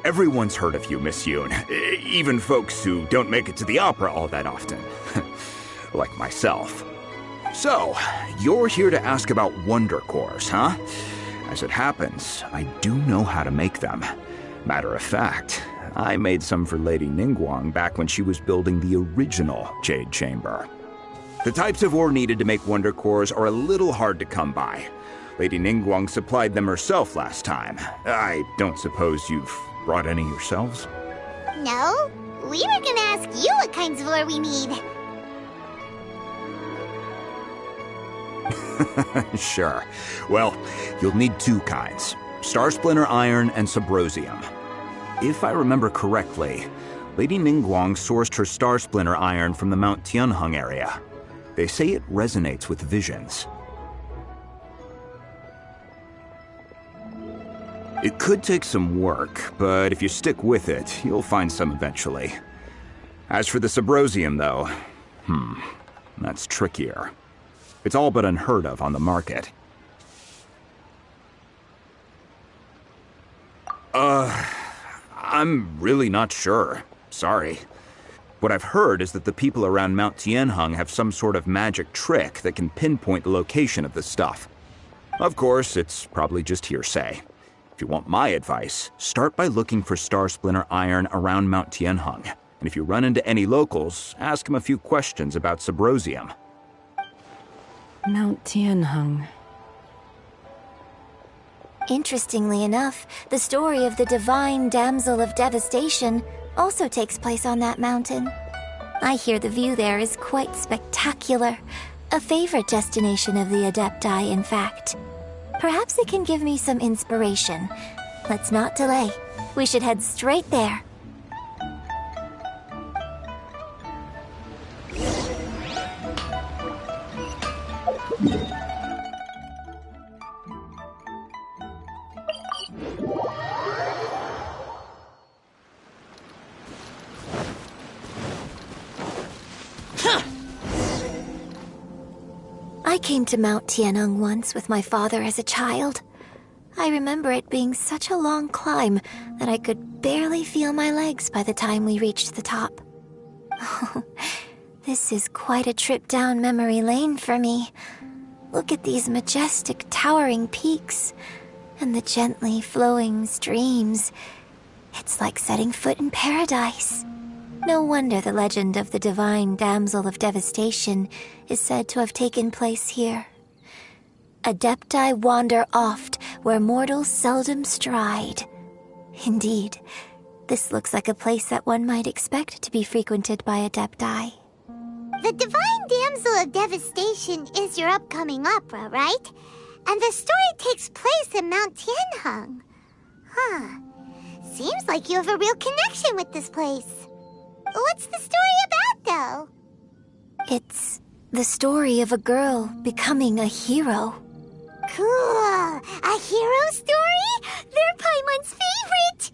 Everyone's heard of you, Miss Yoon, even folks who don't make it to the opera all that often. Like myself. So, you're here to ask about Wonder Cores, huh? As it happens, I do know how to make them. Matter of fact, I made some for Lady Ningguang back when she was building the original Jade Chamber. The types of ore needed to make Wonder Cores are a little hard to come by. Lady Ningguang supplied them herself last time. I don't suppose you've brought any yourselves? No, we were gonna ask you what kinds of ore we need. Sure. Well, you'll need two kinds. Star Splinter Iron and Subrosium. If I remember correctly, Lady Ningguang sourced her Star Splinter Iron from the Mount Tianheng area. They say it resonates with visions. It could take some work, but if you stick with it, you'll find some eventually. As for the Subrosium, though, that's trickier. It's all but unheard of on the market. I'm really not sure. Sorry. What I've heard is that the people around Mount Tianheng have some sort of magic trick that can pinpoint the location of the stuff. Of course, it's probably just hearsay. If you want my advice, start by looking for Star Splinter Iron around Mount Tianheng. And if you run into any locals, ask them a few questions about Subrosium. Mount Tianheng. Interestingly enough, the story of the Divine Damsel of Devastation also takes place on that mountain. I hear the view there is quite spectacular. A favorite destination of the Adepti, in fact. Perhaps it can give me some inspiration. Let's not delay. We should head straight there. I came to Mount Tianheng once with my father as a child. I remember it being such a long climb that I could barely feel my legs by the time we reached the top. Oh, this is quite a trip down memory lane for me. Look at these majestic, towering peaks and the gently flowing streams. It's like setting foot in paradise. No wonder the legend of the Divine Damsel of Devastation is said to have taken place here. Adepti wander oft where mortals seldom stride. Indeed, this looks like a place that one might expect to be frequented by Adepti. The Divine Damsel of Devastation is your upcoming opera, right? And the story takes place in Mount Tianheng. Huh. Seems like you have a real connection with this place. What's the story about, though? It's the story of a girl becoming a hero. Cool! A hero story? They're Paimon's favorite!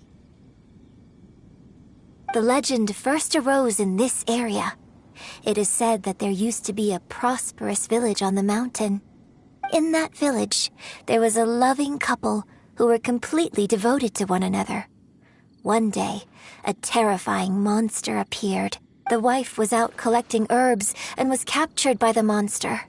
The legend first arose in this area. It is said that there used to be a prosperous village on the mountain. In that village, there was a loving couple who were completely devoted to one another. One day, a terrifying monster appeared. The wife was out collecting herbs and was captured by the monster.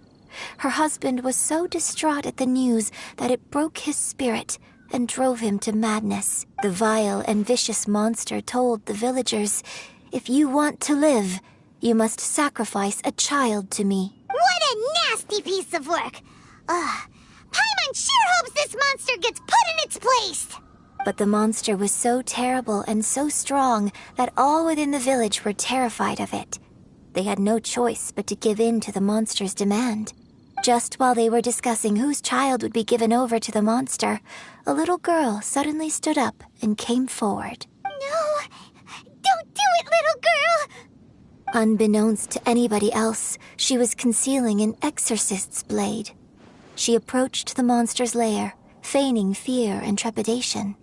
Her husband was so distraught at the news that it broke his spirit and drove him to madness. The vile and vicious monster told the villagers, "If you want to live, you must sacrifice a child to me." What a nasty piece of work! Paimon sure hopes this monster gets put in its place! But the monster was so terrible and so strong that all within the village were terrified of it. They had no choice but to give in to the monster's demand. Just while they were discussing whose child would be given over to the monster, a little girl suddenly stood up and came forward. No! Don't do it, little girl! Unbeknownst to anybody else, she was concealing an exorcist's blade. She approached the monster's lair, feigning fear and trepidation.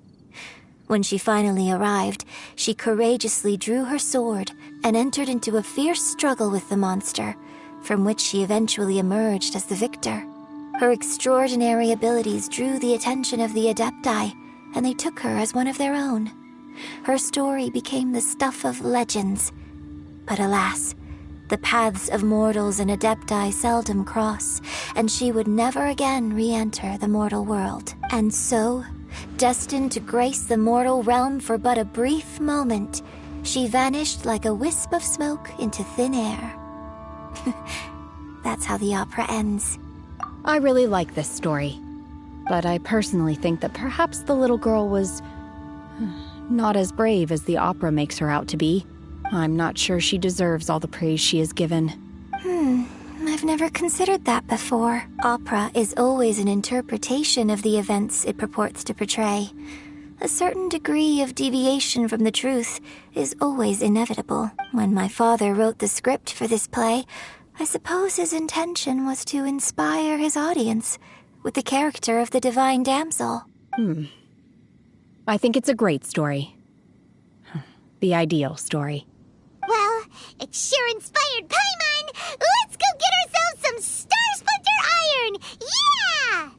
When she finally arrived, she courageously drew her sword and entered into a fierce struggle with the monster, from which she eventually emerged as the victor. Her extraordinary abilities drew the attention of the Adepti, and they took her as one of their own. Her story became the stuff of legends. But alas, the paths of mortals and Adepti seldom cross, and she would never again re-enter the mortal world. And so, destined to grace the mortal realm for but a brief moment, she vanished like a wisp of smoke into thin air. That's how the opera ends. I really like this story, but I personally think that perhaps the little girl was not as brave as the opera makes her out to be. I'm not sure she deserves all the praise she is given. I've never considered that before. Opera is always an interpretation of the events it purports to portray. A certain degree of deviation from the truth is always inevitable. When my father wrote the script for this play, I suppose his intention was to inspire his audience with the character of the divine damsel. I think it's a great story. The ideal story. Well, it sure inspired Paimon! Let's go get ourselves some Star Splinter Iron! Yeah!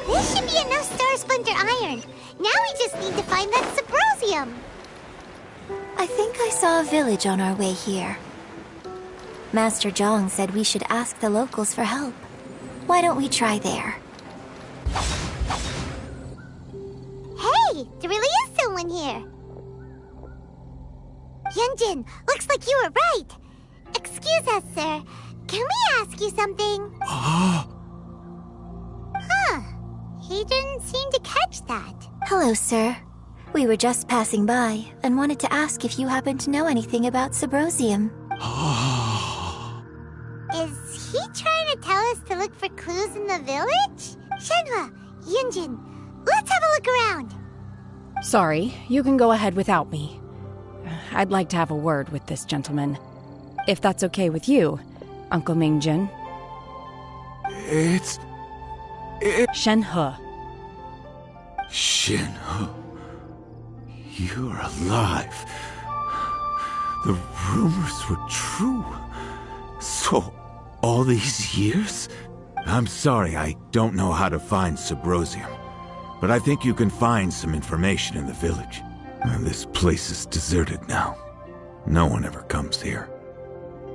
This should be enough Star Splinter Iron. Now we just need to find that Subrosium. I think I saw a village on our way here. Master Zhang said we should ask the locals for help. Why don't we try there? Hey, there really is someone here. Yunjin, looks like you were right. Excuse us, sir. Can we ask you something? Huh. He didn't seem to catch that. Hello, sir. We were just passing by and wanted to ask if you happen to know anything about Subrosium. Is he trying to tell us to look for clues in the village? Shenhua, Yunjin, let's have a look around. Sorry, you can go ahead without me. I'd like to have a word with this gentleman. If that's okay with you, Uncle Mingjin. It's Shenhe. Shenhe. You're alive. The rumors were true. So, all these years? I'm sorry, I don't know how to find Subrosium. But I think you can find some information in the village. This place is deserted now. No one ever comes here.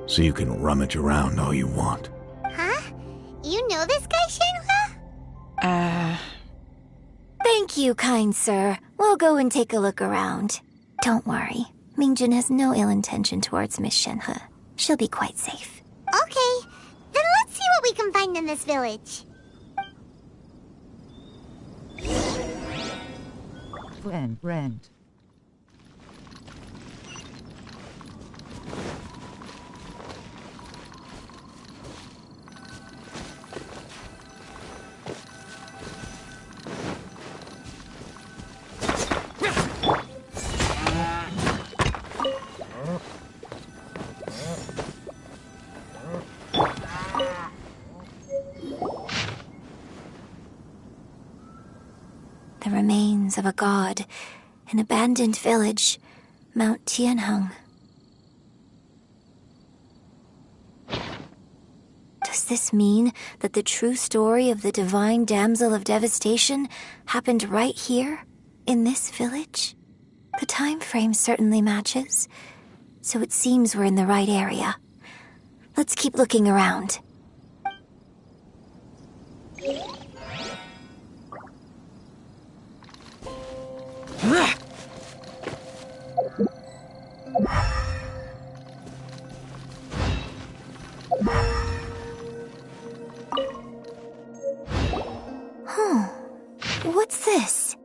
So you can rummage around all you want. Huh? You know this guy, Shenhua? Thank you, kind sir. We'll go and take a look around. Don't worry. Mingjin has no ill intention towards Miss Shenhe. She'll be quite safe. Okay, we can find in this village. Rent. The remains of a god, an abandoned village, Mount Tianheng. Does this mean that the true story of the Divine Damsel of Devastation happened right here, in this village? The time frame certainly matches, so it seems we're in the right area. Let's keep looking around. What's this?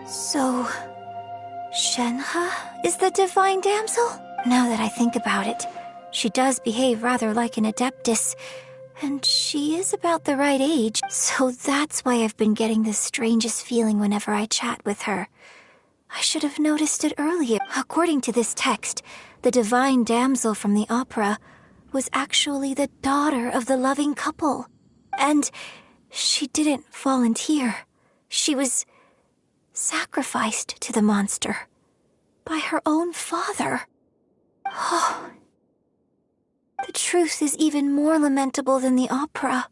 So, Shenhe is the Divine Damsel? Now that I think about it, she does behave rather like an Adeptus, and she is about the right age, so that's why I've been getting the strangest feeling whenever I chat with her. I should have noticed it earlier. According to this text, the Divine Damsel from the opera was actually the daughter of the loving couple. And she didn't volunteer. She was sacrificed to the monster by her own father. Oh, the truth is even more lamentable than the opera.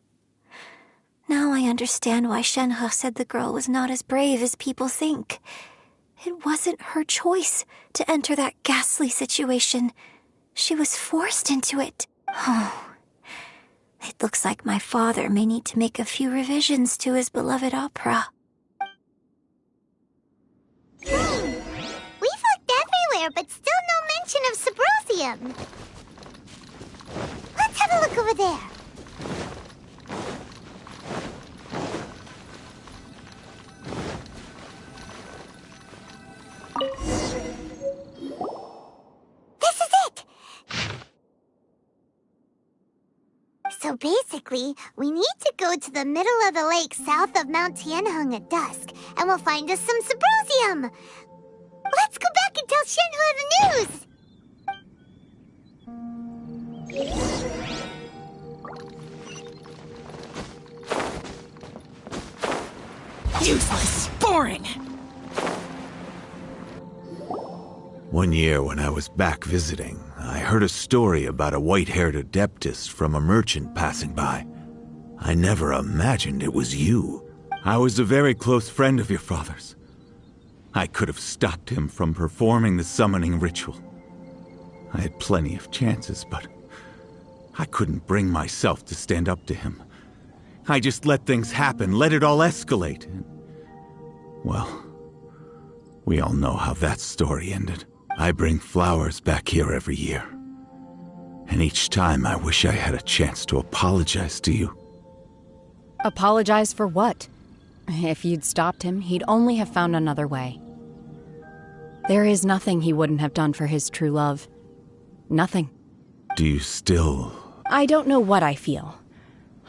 Now I understand why Shenhe said the girl was not as brave as people think. It wasn't her choice to enter that ghastly situation. She was forced into it. Oh, it looks like my father may need to make a few revisions to his beloved opera. We've looked everywhere, but still no mention of Subrosium. Let's have a look over there. This is it! So basically, we need to go to the middle of the lake south of Mount Tianheng at dusk, and we'll find us some Subrosium! Let's go back and tell Shenhe the news! Useless! Boring! One year when I was back visiting, I heard a story about a white-haired Adeptus from a merchant passing by. I never imagined it was you. I was a very close friend of your father's. I could have stopped him from performing the summoning ritual. I had plenty of chances, but I couldn't bring myself to stand up to him. I just let things happen, let it all escalate. And, well, we all know how that story ended. I bring flowers back here every year. And each time I wish I had a chance to apologize to you. Apologize for what? If you'd stopped him, he'd only have found another way. There is nothing he wouldn't have done for his true love. Nothing. Do you still... I don't know what I feel.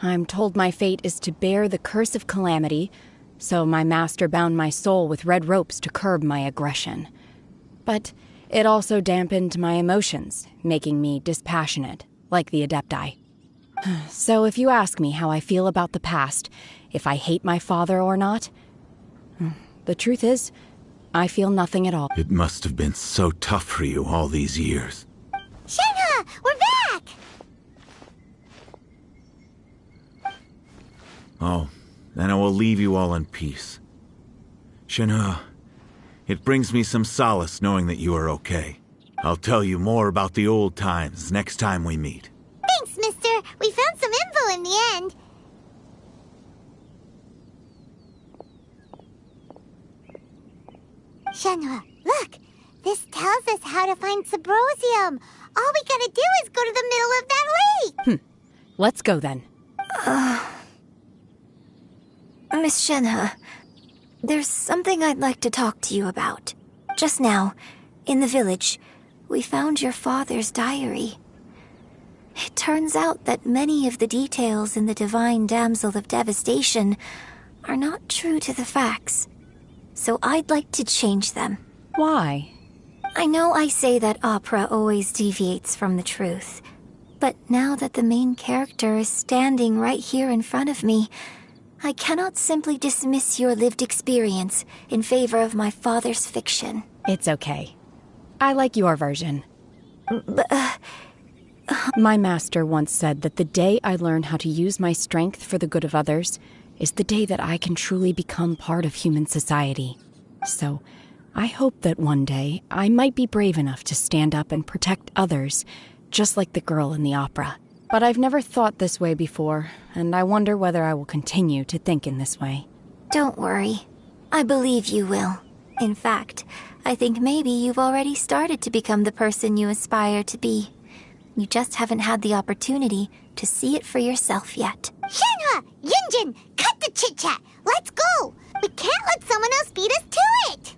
I'm told my fate is to bear the curse of calamity, so my master bound my soul with red ropes to curb my aggression. But it also dampened my emotions, making me dispassionate, like the Adepti. So if you ask me how I feel about the past, if I hate my father or not, the truth is, I feel nothing at all. It must have been so tough for you all these years. Shenhe, we're back! Oh, then I will leave you all in peace. Shenhe, it brings me some solace knowing that you are okay. I'll tell you more about the old times next time we meet. Thanks, mister. We found some info in the end. Shenhe, look! This tells us how to find Subrosium. All we gotta do is go to the middle of that lake! Let's go then. Miss Shenhe, there's something I'd like to talk to you about. Just now, in the village, we found your father's diary. It turns out that many of the details in the Divine Damsel of Devastation are not true to the facts. So I'd like to change them. Why? I know I say that opera always deviates from the truth, but now that the main character is standing right here in front of me, I cannot simply dismiss your lived experience in favor of my father's fiction. It's okay. I like your version. My master once said that the day I learn how to use my strength for the good of others is the day that I can truly become part of human society. So, I hope that one day I might be brave enough to stand up and protect others, just like the girl in the opera. But I've never thought this way before, and I wonder whether I will continue to think in this way. Don't worry. I believe you will. In fact, I think maybe you've already started to become the person you aspire to be. You just haven't had the opportunity to see it for yourself yet. Shenhe! Yunjin! Cut the chit-chat! Let's go! We can't let someone else beat us to it!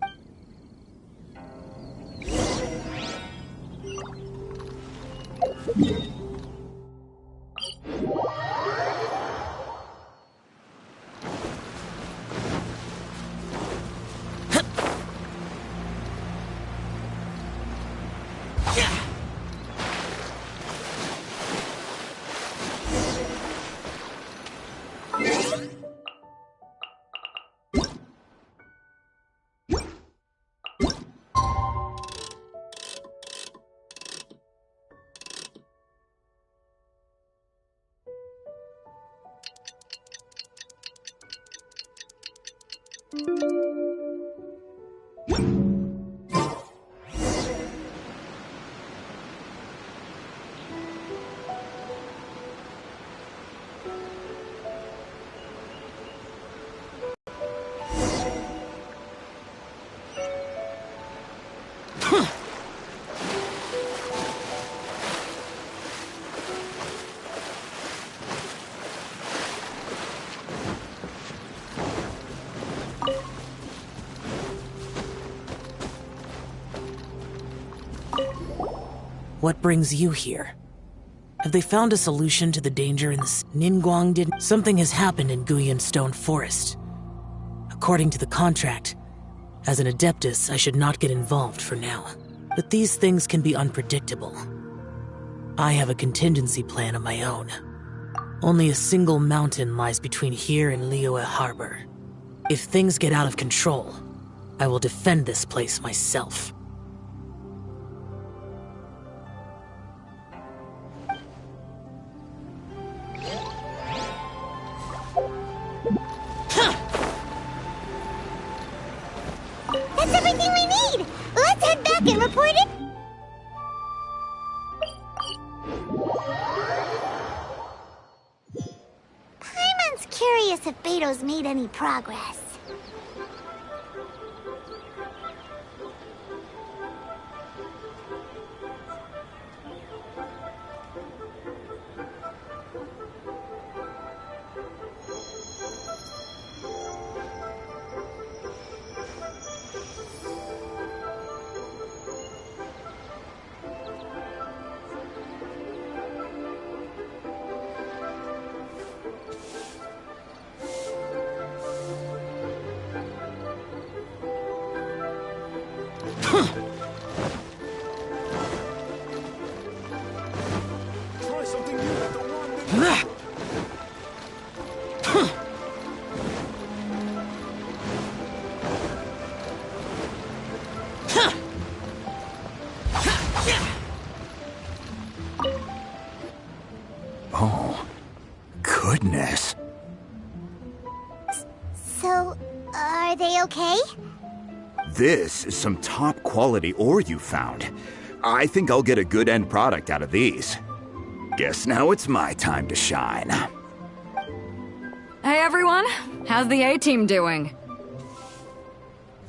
What brings you here? Have they found a solution to the danger in the Ningguang did? Something has happened in Guyan Stone Forest. According to the contract, as an Adeptus, I should not get involved for now. But these things can be unpredictable. I have a contingency plan of my own. Only a single mountain lies between here and Liyue Harbor. If things get out of control, I will defend this place myself. That's everything we need! Let's head back and report it! Paimon's curious if Beto's made any progress. Oh, goodness. So, are they okay? This is some top quality ore you found. I think I'll get a good end product out of these. Guess now it's my time to shine. Hey everyone, how's the A-team doing?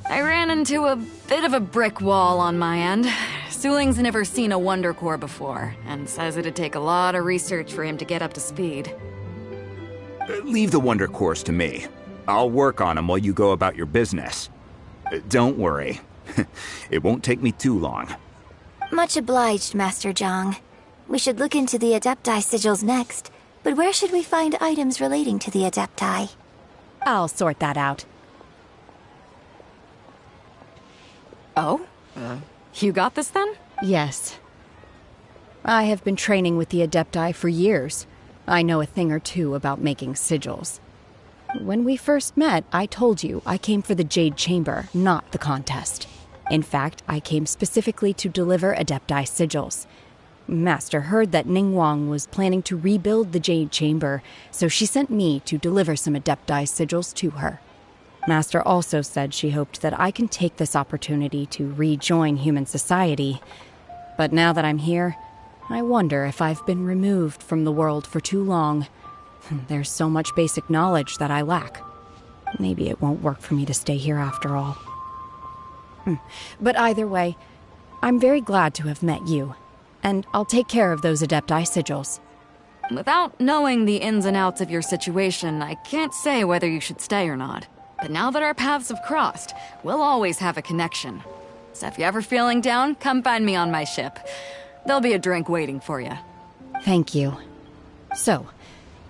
I ran into a bit of a brick wall on my end. Suling's never seen a Wonder Core before, and says it'd take a lot of research for him to get up to speed. Leave the Wonder Cores to me. I'll work on them while you go about your business. Don't worry. It won't take me too long. Much obliged, Master Zhang. We should look into the Adepti sigils next, but where should we find items relating to the Adepti? I'll sort that out. Oh? You got this then? Yes. I have been training with the Adepti for years. I know a thing or two about making sigils. When we first met, I told you I came for the Jade Chamber, not the contest. In fact, I came specifically to deliver Adepti sigils. Master heard that Ningguang was planning to rebuild the Jade Chamber, so she sent me to deliver some Adepti sigils to her. Master also said she hoped that I can take this opportunity to rejoin human society. But now that I'm here, I wonder if I've been removed from the world for too long. There's so much basic knowledge that I lack. Maybe it won't work for me to stay here after all. But either way, I'm very glad to have met you, and I'll take care of those Adepti sigils. Without knowing the ins and outs of your situation, I can't say whether you should stay or not. But now that our paths have crossed, we'll always have a connection. So if you're ever feeling down, come find me on my ship. There'll be a drink waiting for you. Thank you. So,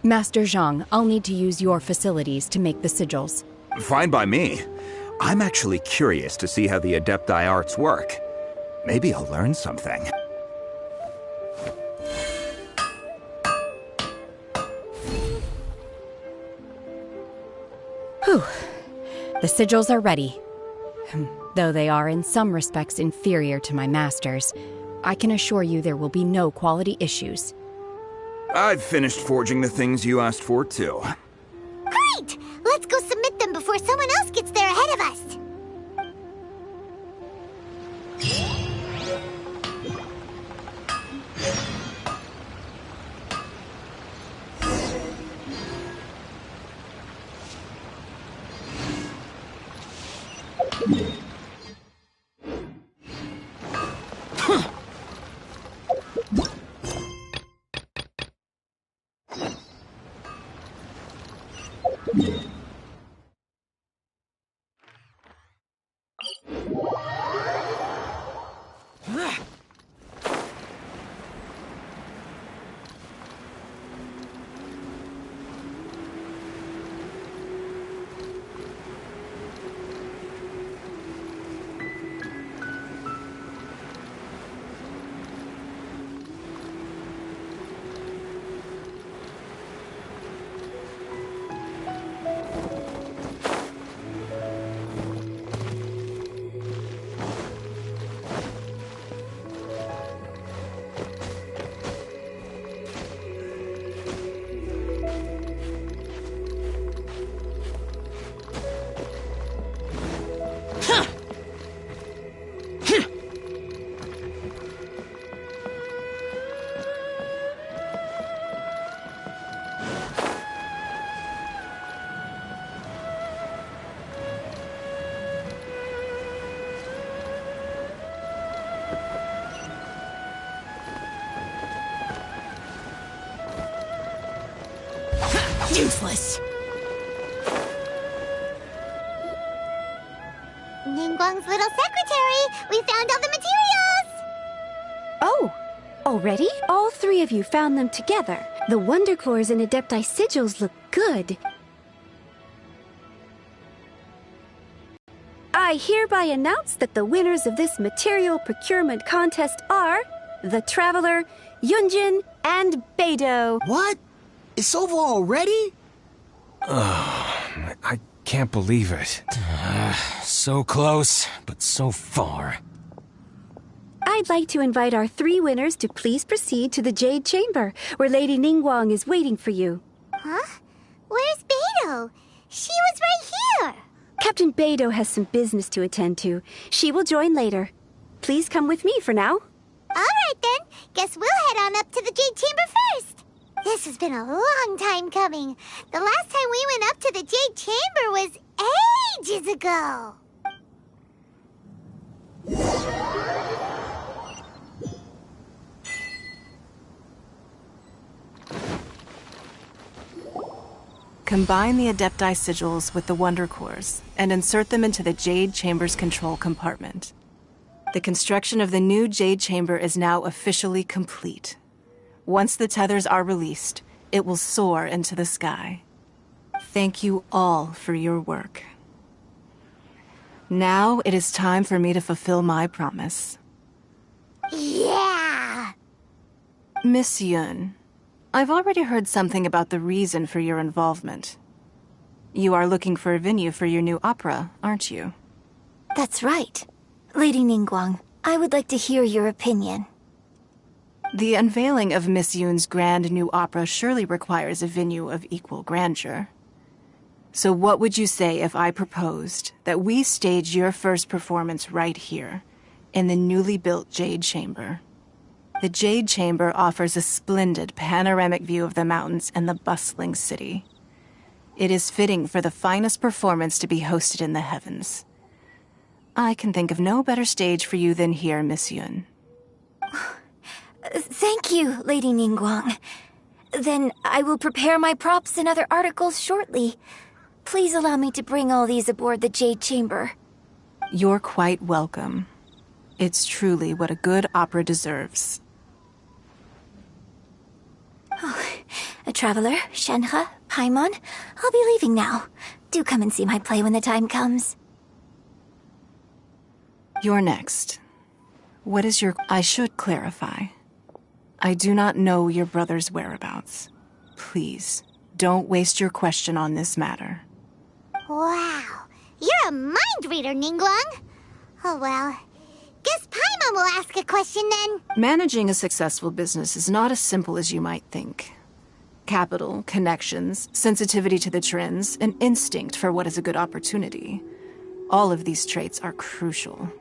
Master Zhang, I'll need to use your facilities to make the sigils. Fine by me. I'm actually curious to see how the Adepti arts work. Maybe I'll learn something. Whew. The sigils are ready. Though they are in some respects inferior to my master's, I can assure you there will be no quality issues. I've finished forging the things you asked for, too. Great! Let's go submit them before someone else gets there ahead of us! Useless. Ningguang's little secretary! We found all the materials! Oh, already? All three of you found them together. The Wonder Cores and Adepti sigils look good. I hereby announce that the winners of this material procurement contest are the Traveler, Yunjin, and Beidou. What? It's over already? I can't believe it. So close, but so far. I I'd like to invite our 3 winners to please proceed to the Jade Chamber, where Lady Ningguang is waiting for you. Huh? Where's Beidou? She was right here. Captain Beidou has some business to attend to. She will join later. Please come with me for now. All right, then. Guess we'll head on up to the Jade Chamber first. This has been a long time coming. The last time we went up to the Jade Chamber was ages ago. Combine the Adepti sigils with the Wonder Cores and insert them into the Jade Chamber's control compartment. The construction of the new Jade Chamber is now officially complete. Once the tethers are released, it will soar into the sky. Thank you all for your work. Now it is time for me to fulfill my promise. Yeah! Miss Yun, I've already heard something about the reason for your involvement. You are looking for a venue for your new opera, aren't you? That's right. Lady Ningguang, I would like to hear your opinion. The unveiling of Miss Yun's grand new opera surely requires a venue of equal grandeur. So what would you say if I proposed that we stage your first performance right here, in the newly built Jade Chamber? The Jade Chamber offers a splendid panoramic view of the mountains and the bustling city. It is fitting for the finest performance to be hosted in the heavens. I can think of no better stage for you than here, Miss Yun. Thank you, Lady Ningguang. Then I will prepare my props and other articles shortly. Please allow me to bring all these aboard the Jade Chamber. You're quite welcome. It's truly what a good opera deserves. Oh, a traveler, Shenhe, Paimon, I'll be leaving now. Do come and see my play when the time comes. You're next. What is your... I should clarify. I do not know your brother's whereabouts. Please, don't waste your question on this matter. Wow, you're a mind reader, Ningguang. Oh well, guess Paimon will ask a question then. Managing a successful business is not as simple as you might think. Capital, connections, sensitivity to the trends, and instinct for what is a good opportunity. All of these traits are crucial.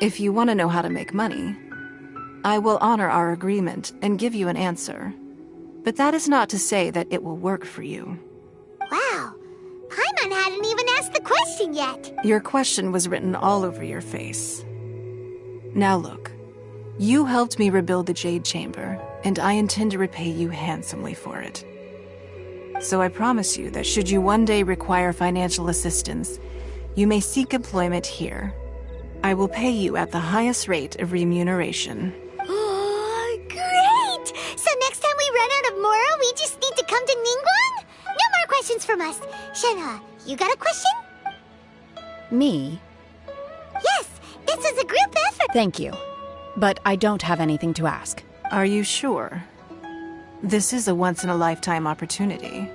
If you want to know how to make money, I will honor our agreement and give you an answer. But that is not to say that it will work for you. Wow, Paimon hadn't even asked the question yet. Your question was written all over your face. Now look, you helped me rebuild the Jade Chamber, and I intend to repay you handsomely for it. So I promise you that should you one day require financial assistance, you may seek employment here. I will pay you at the highest rate of remuneration. Oh, great! So next time we run out of Mora, we just need to come to Ningguang? No more questions from us. Shenhe, you got a question? Me? Yes, this is a group effort. Thank you. But I don't have anything to ask. Are you sure? This is a once-in-a-lifetime opportunity.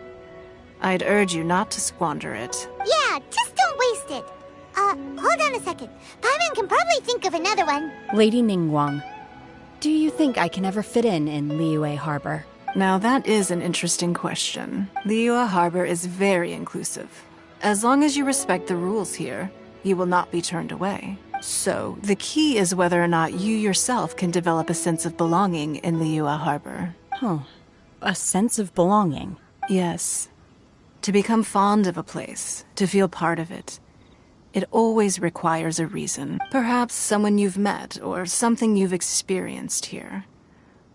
I'd urge you not to squander it. Yeah, just don't waste it. Hold on a second. Paimon can probably think of another one. Lady Ningguang, do you think I can ever fit in Liyue Harbor? Now that is an interesting question. Liyue Harbor is very inclusive. As long as you respect the rules here, you will not be turned away. So, the key is whether or not you yourself can develop a sense of belonging in Liyue Harbor. Huh. A sense of belonging? Yes. To become fond of a place, to feel part of it. It always requires a reason. Perhaps someone you've met, or something you've experienced here.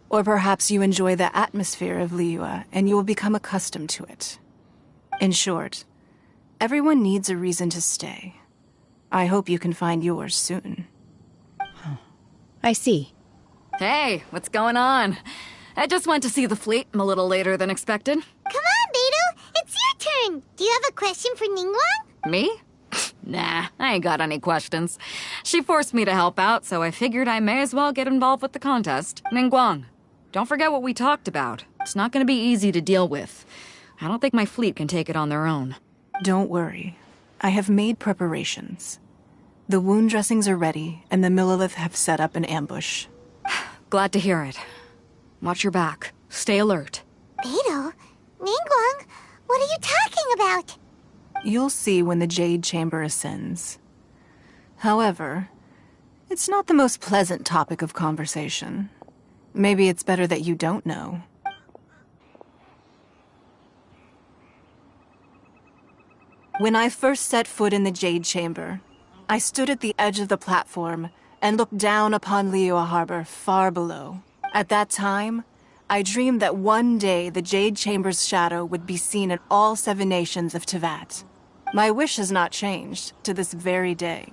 Or perhaps you enjoy the atmosphere of Liyue, and you will become accustomed to it. In short, everyone needs a reason to stay. I hope you can find yours soon. I see. Hey, what's going on? I just went to see the fleet. I'm a little later than expected. Come on, Beidou. It's your turn. Do you have a question for Ningguang? Me? Nah, I ain't got any questions. She forced me to help out, so I figured I may as well get involved with the contest. Ningguang, don't forget what we talked about. It's not gonna be easy to deal with. I don't think my fleet can take it on their own. Don't worry. I have made preparations. The wound dressings are ready, and the Millelith have set up an ambush. Glad to hear it. Watch your back. Stay alert. Beidou? Ningguang? What are you talking about? You'll see when the Jade Chamber ascends. However, it's not the most pleasant topic of conversation. Maybe it's better that you don't know. When I first set foot in the Jade Chamber, I stood at the edge of the platform and looked down upon Liyue Harbor far below. At that time, I dreamed that one day the Jade Chamber's shadow would be seen in all 7 nations of Teyvat. My wish has not changed to this very day.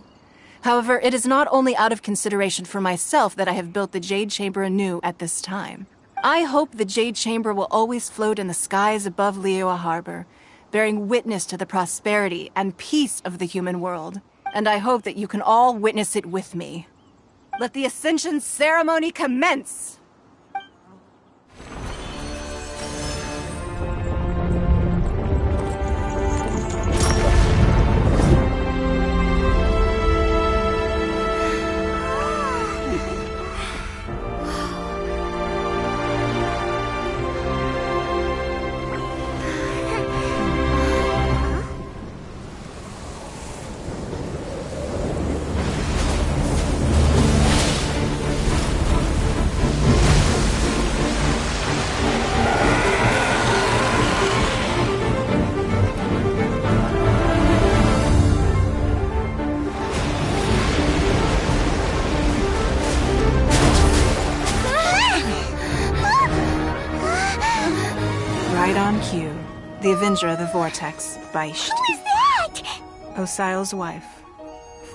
However, it is not only out of consideration for myself that I have built the Jade Chamber anew at this time. I hope the Jade Chamber will always float in the skies above Liyue Harbor, bearing witness to the prosperity and peace of the human world. And I hope that you can all witness it with me. Let the Ascension ceremony commence! The Avenger of the Vortex, Baisht. Who is that? Osial's wife.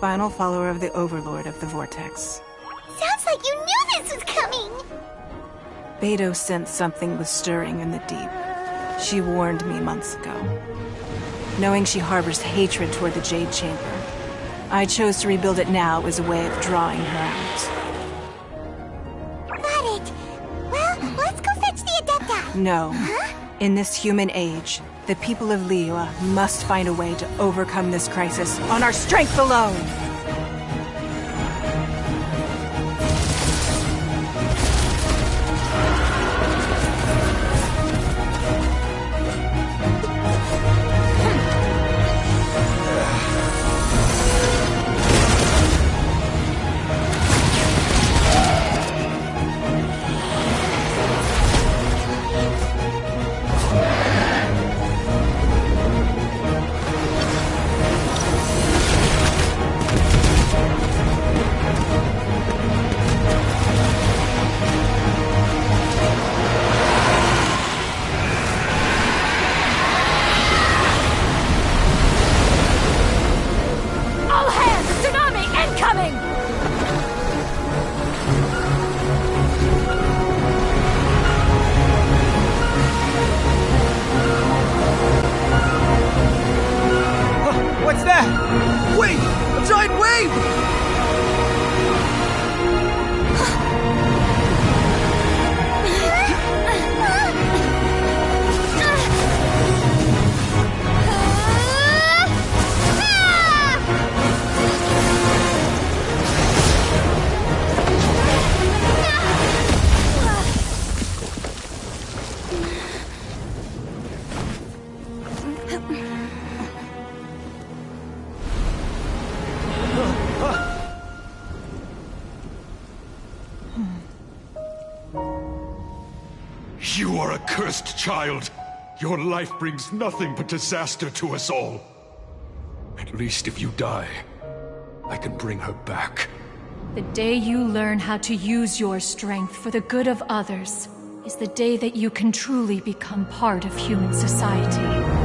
Final follower of the Overlord of the Vortex. Sounds like you knew this was coming! Beidou sensed something was stirring in the deep. She warned me months ago. Knowing she harbors hatred toward the Jade Chamber, I chose to rebuild it now as a way of drawing her out. Got it. Well, let's go fetch the Adepti. No. Huh? In this human age, the people of Liyue must find a way to overcome this crisis on our strength alone! You are a cursed child. Your life brings nothing but disaster to us all. At least if you die, I can bring her back. The day you learn how to use your strength for the good of others is the day that you can truly become part of human society.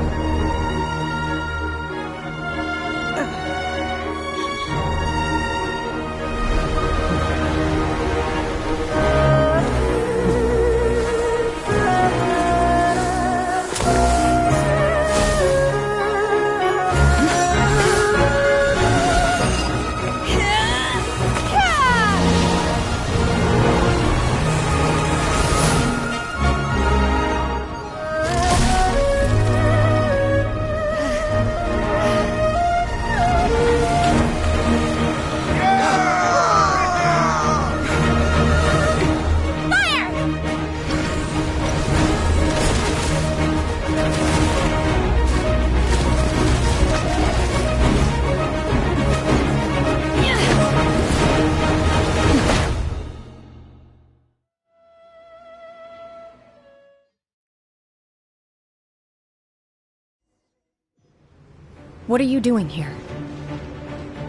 What are you doing here?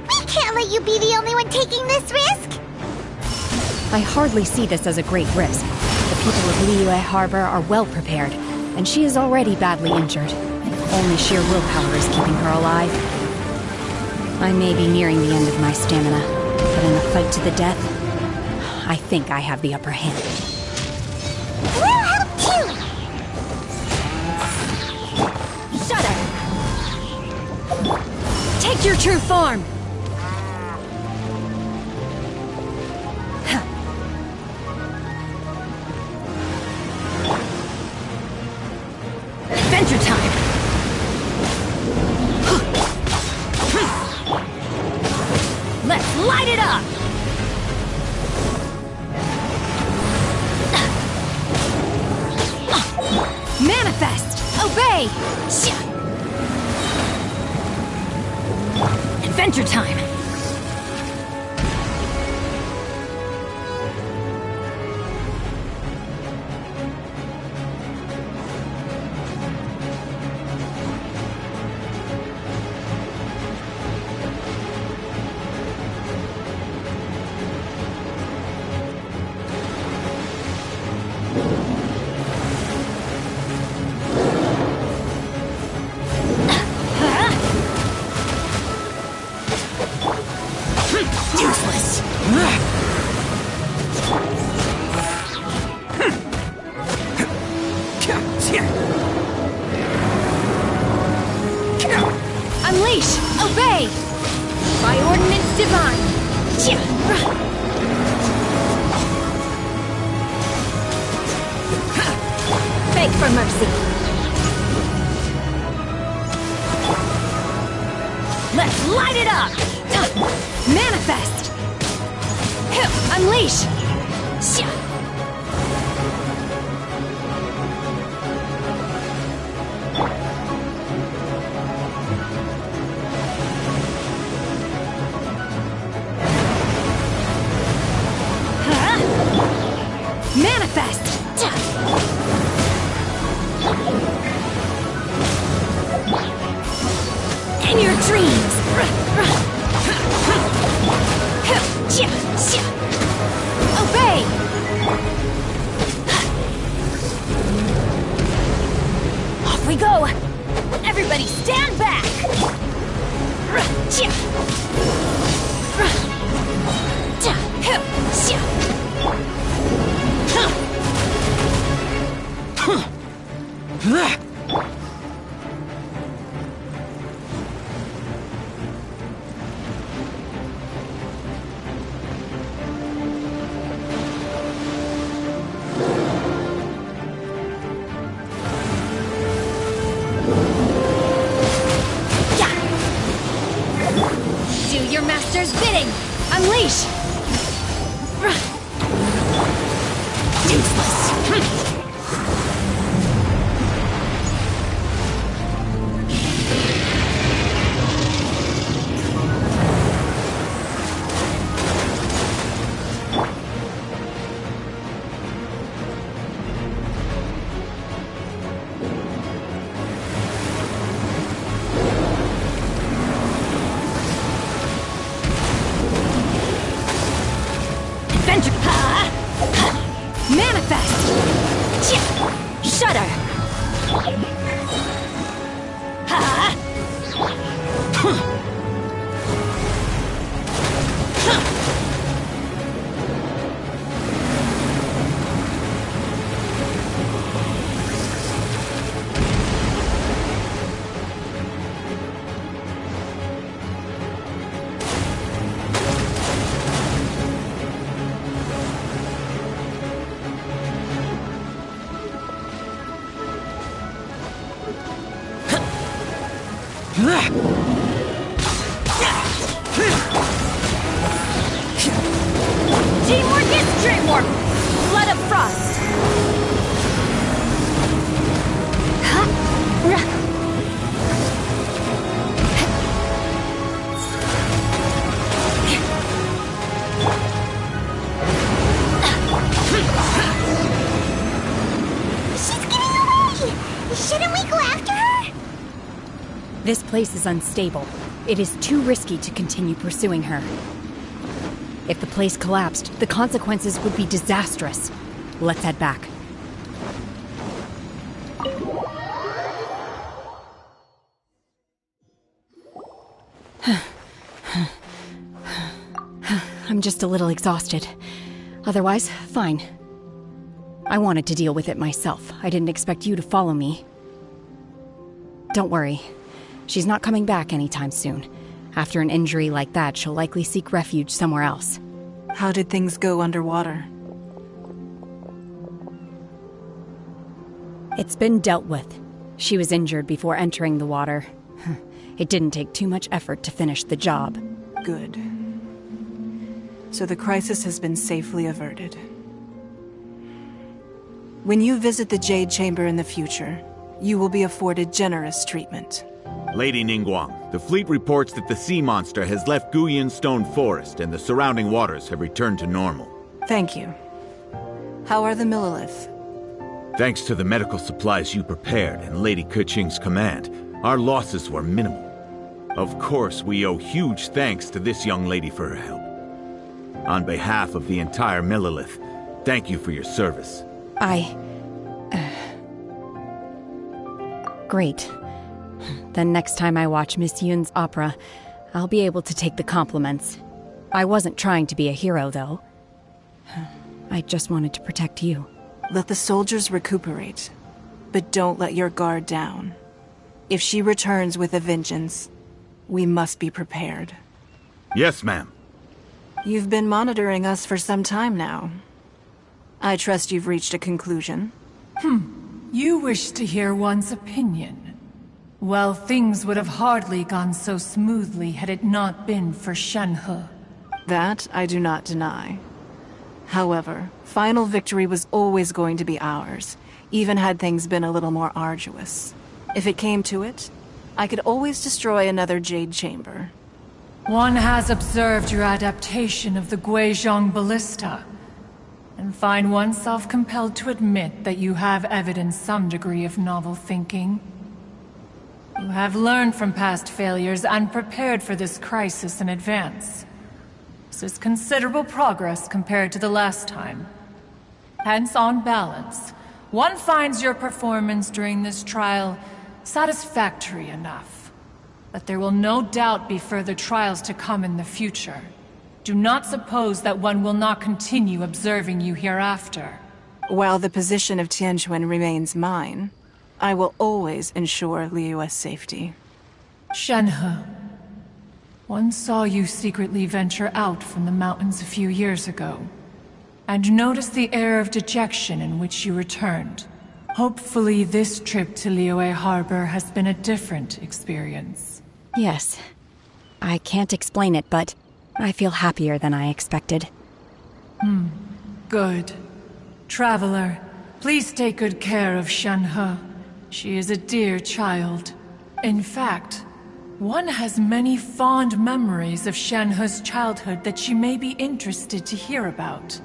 We can't let you be the only one taking this risk! I hardly see this as a great risk. The people of Liyue Harbor are well prepared, and she is already badly injured. Only sheer willpower is keeping her alive. I may be nearing the end of my stamina, but in a fight to the death, I think I have the upper hand. We'll help too! Shudder! Take your true form! Adventure time! Let's light it up! Manifest! Obey! Adventure time! Useless! Unleash! Obey! By ordinance divine! Beg for mercy! Let's light it up! Manifest! Unleash! Manifest! In your dreams! Obey! Off we go! Everybody stand back! Do your master's bidding! Unleash! Useless! Adventure! Manifest! Shudder! Teamwork is dreamwork! Blood of Frost! She's getting away! Shouldn't we go after her? This place is unstable. It is too risky to continue pursuing her. If the place collapsed, the consequences would be disastrous. Let's head back. I'm just a little exhausted. Otherwise, fine. I wanted to deal with it myself. I didn't expect you to follow me. Don't worry. She's not coming back anytime soon. After an injury like that, she'll likely seek refuge somewhere else. How did things go underwater? It's been dealt with. She was injured before entering the water. It didn't take too much effort to finish the job. Good. So the crisis has been safely averted. When you visit the Jade Chamber in the future, you will be afforded generous treatment. Lady Ningguang, the fleet reports that the sea monster has left Guyan Stone Forest and the surrounding waters have returned to normal. Thank you. How are the Millelith? Thanks to the medical supplies you prepared and Lady Keqing's command, our losses were minimal. Of course, we owe huge thanks to this young lady for her help. On behalf of the entire Millelith, thank you for your service. Great. Then next time I watch Miss Yun's opera, I'll be able to take the compliments. I wasn't trying to be a hero, though. I just wanted to protect you. Let the soldiers recuperate, but don't let your guard down. If she returns with a vengeance, we must be prepared. Yes, ma'am. You've been monitoring us for some time now. I trust you've reached a conclusion. You wish to hear one's opinion. Well, things would have hardly gone so smoothly had it not been for Shenhe. That I do not deny. However, final victory was always going to be ours, even had things been a little more arduous. If it came to it, I could always destroy another Jade Chamber. One has observed your adaptation of the Guizhong Ballista, and find oneself compelled to admit that you have evidenced some degree of novel thinking. You have learned from past failures and prepared for this crisis in advance. This is considerable progress compared to the last time. Hence, on balance, one finds your performance during this trial satisfactory enough. But there will no doubt be further trials to come in the future. Do not suppose that one will not continue observing you hereafter. While the position of Tianquan remains mine, I will always ensure Liyue's safety. Shenhe, one saw you secretly venture out from the mountains a few years ago, and noticed the air of dejection in which you returned. Hopefully this trip to Liyue Harbor has been a different experience. Yes. I can't explain it, but I feel happier than I expected. Good. Traveler, please take good care of Shenhe. She is a dear child. In fact, one has many fond memories of Shenhe's childhood that she may be interested to hear about.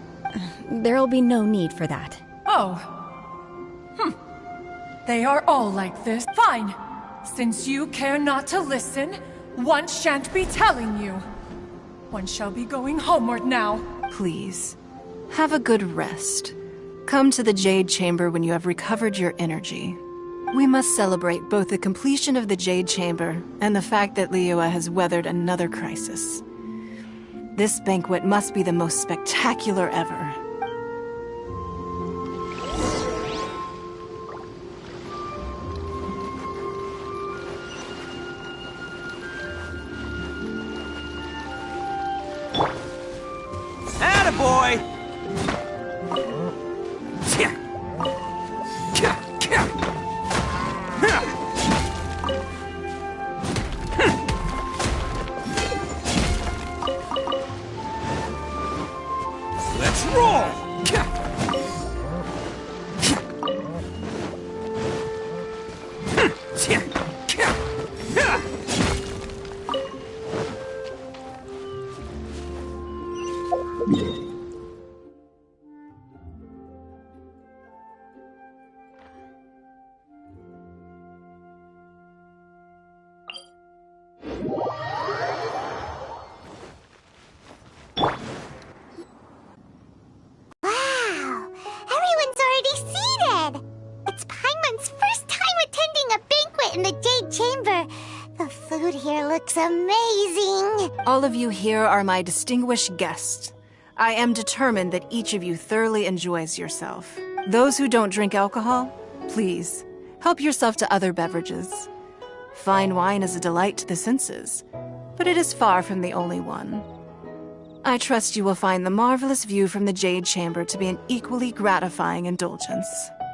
There'll be no need for that. Oh. They are all like this. Fine. Since you care not to listen, one shan't be telling you. One shall be going homeward now. Please, have a good rest. Come to the Jade Chamber when you have recovered your energy. We must celebrate both the completion of the Jade Chamber and the fact that Liyue has weathered another crisis. This banquet must be the most spectacular ever. Attaboy! Let's roll! Wow! Everyone's already seated! It's Paimon's first time attending a banquet in the Jade Chamber. The food here looks amazing. All of you here are my distinguished guests. I am determined that each of you thoroughly enjoys yourself. Those who don't drink alcohol, please, help yourself to other beverages. Fine wine is a delight to the senses, but it is far from the only one. I trust you will find the marvelous view from the Jade Chamber to be an equally gratifying indulgence.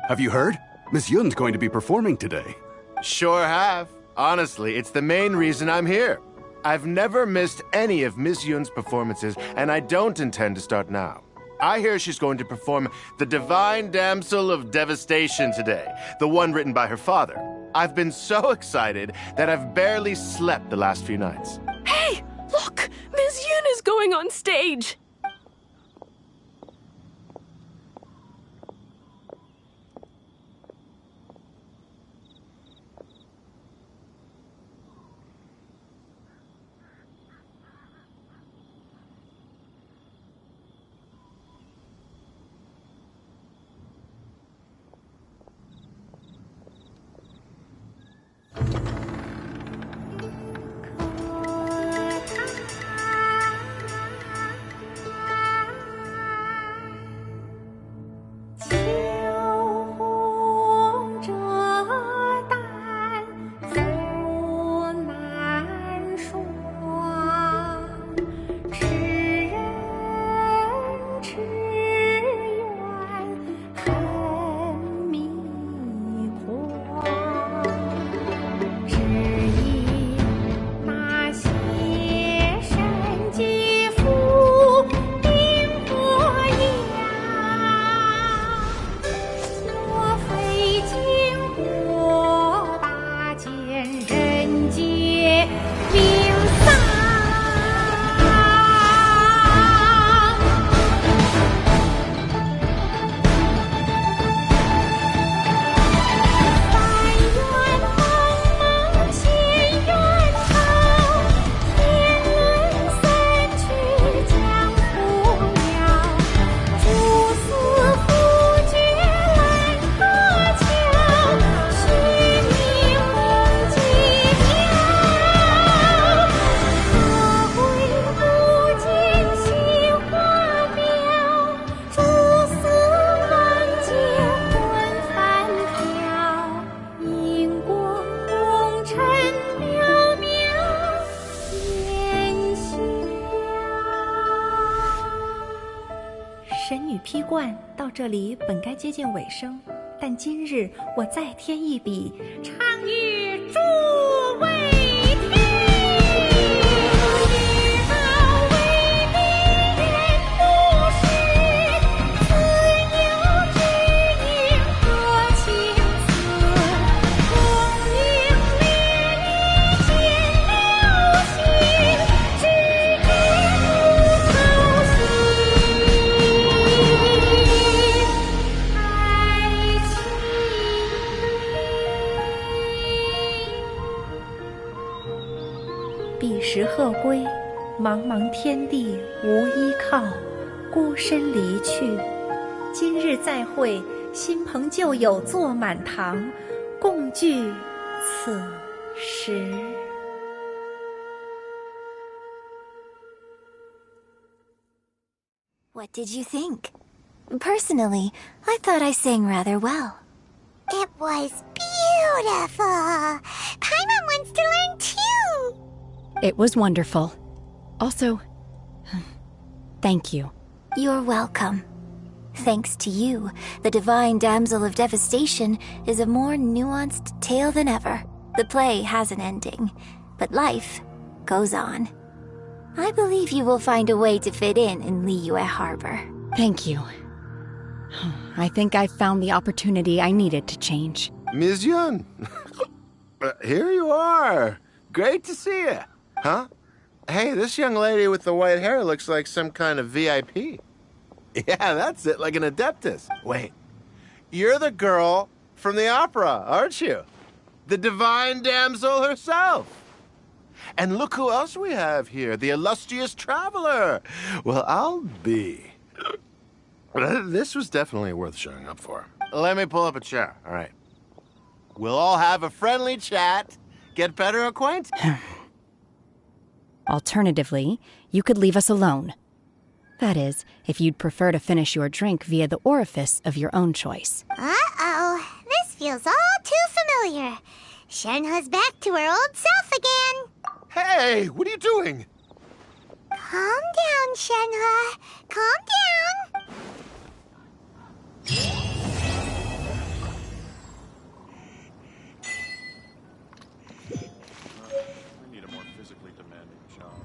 Have you heard? Miss Yun's going to be performing today. Sure have. Honestly, it's the main reason I'm here. I've never missed any of Miss Yun's performances, and I don't intend to start now. I hear she's going to perform The Divine Damsel of Devastation today, the one written by her father. I've been so excited that I've barely slept the last few nights. Hey, look! Miss Yun is going on stage!批冠到这里本该接近尾声，但今日我再添一笔，唱与诸位听。彼时鹤归，茫茫天地无依靠，孤身离去。今日再会，新朋旧友坐满堂，共聚此时。What did you think? Personally, I thought I sang rather well. It was beautiful. Paimon wants to learn too. It was wonderful. Also, thank you. You're welcome. Thanks to you, the Divine Damsel of Devastation is a more nuanced tale than ever. The play has an ending, but life goes on. I believe you will find a way to fit in Liyue Harbor. Thank you. I think I found the opportunity I needed to change. Ms. Yun, here you are. Great to see you. Huh? Hey, this young lady with the white hair looks like some kind of VIP. Yeah, that's it, like an Adeptus. Wait, you're the girl from the opera, aren't you? The Divine Damsel herself. And look who else we have here, the illustrious traveler. Well, I'll be. This was definitely worth showing up for. Let me pull up a chair, all right? We'll all have a friendly chat, get better acquainted. Alternatively, you could leave us alone. That is, if you'd prefer to finish your drink via the orifice of your own choice. Uh-oh, this feels all too familiar. Shenhe's back to her old self again. Hey, what are you doing? Calm down, Shenhe. Calm down. I need a more physically demanding job.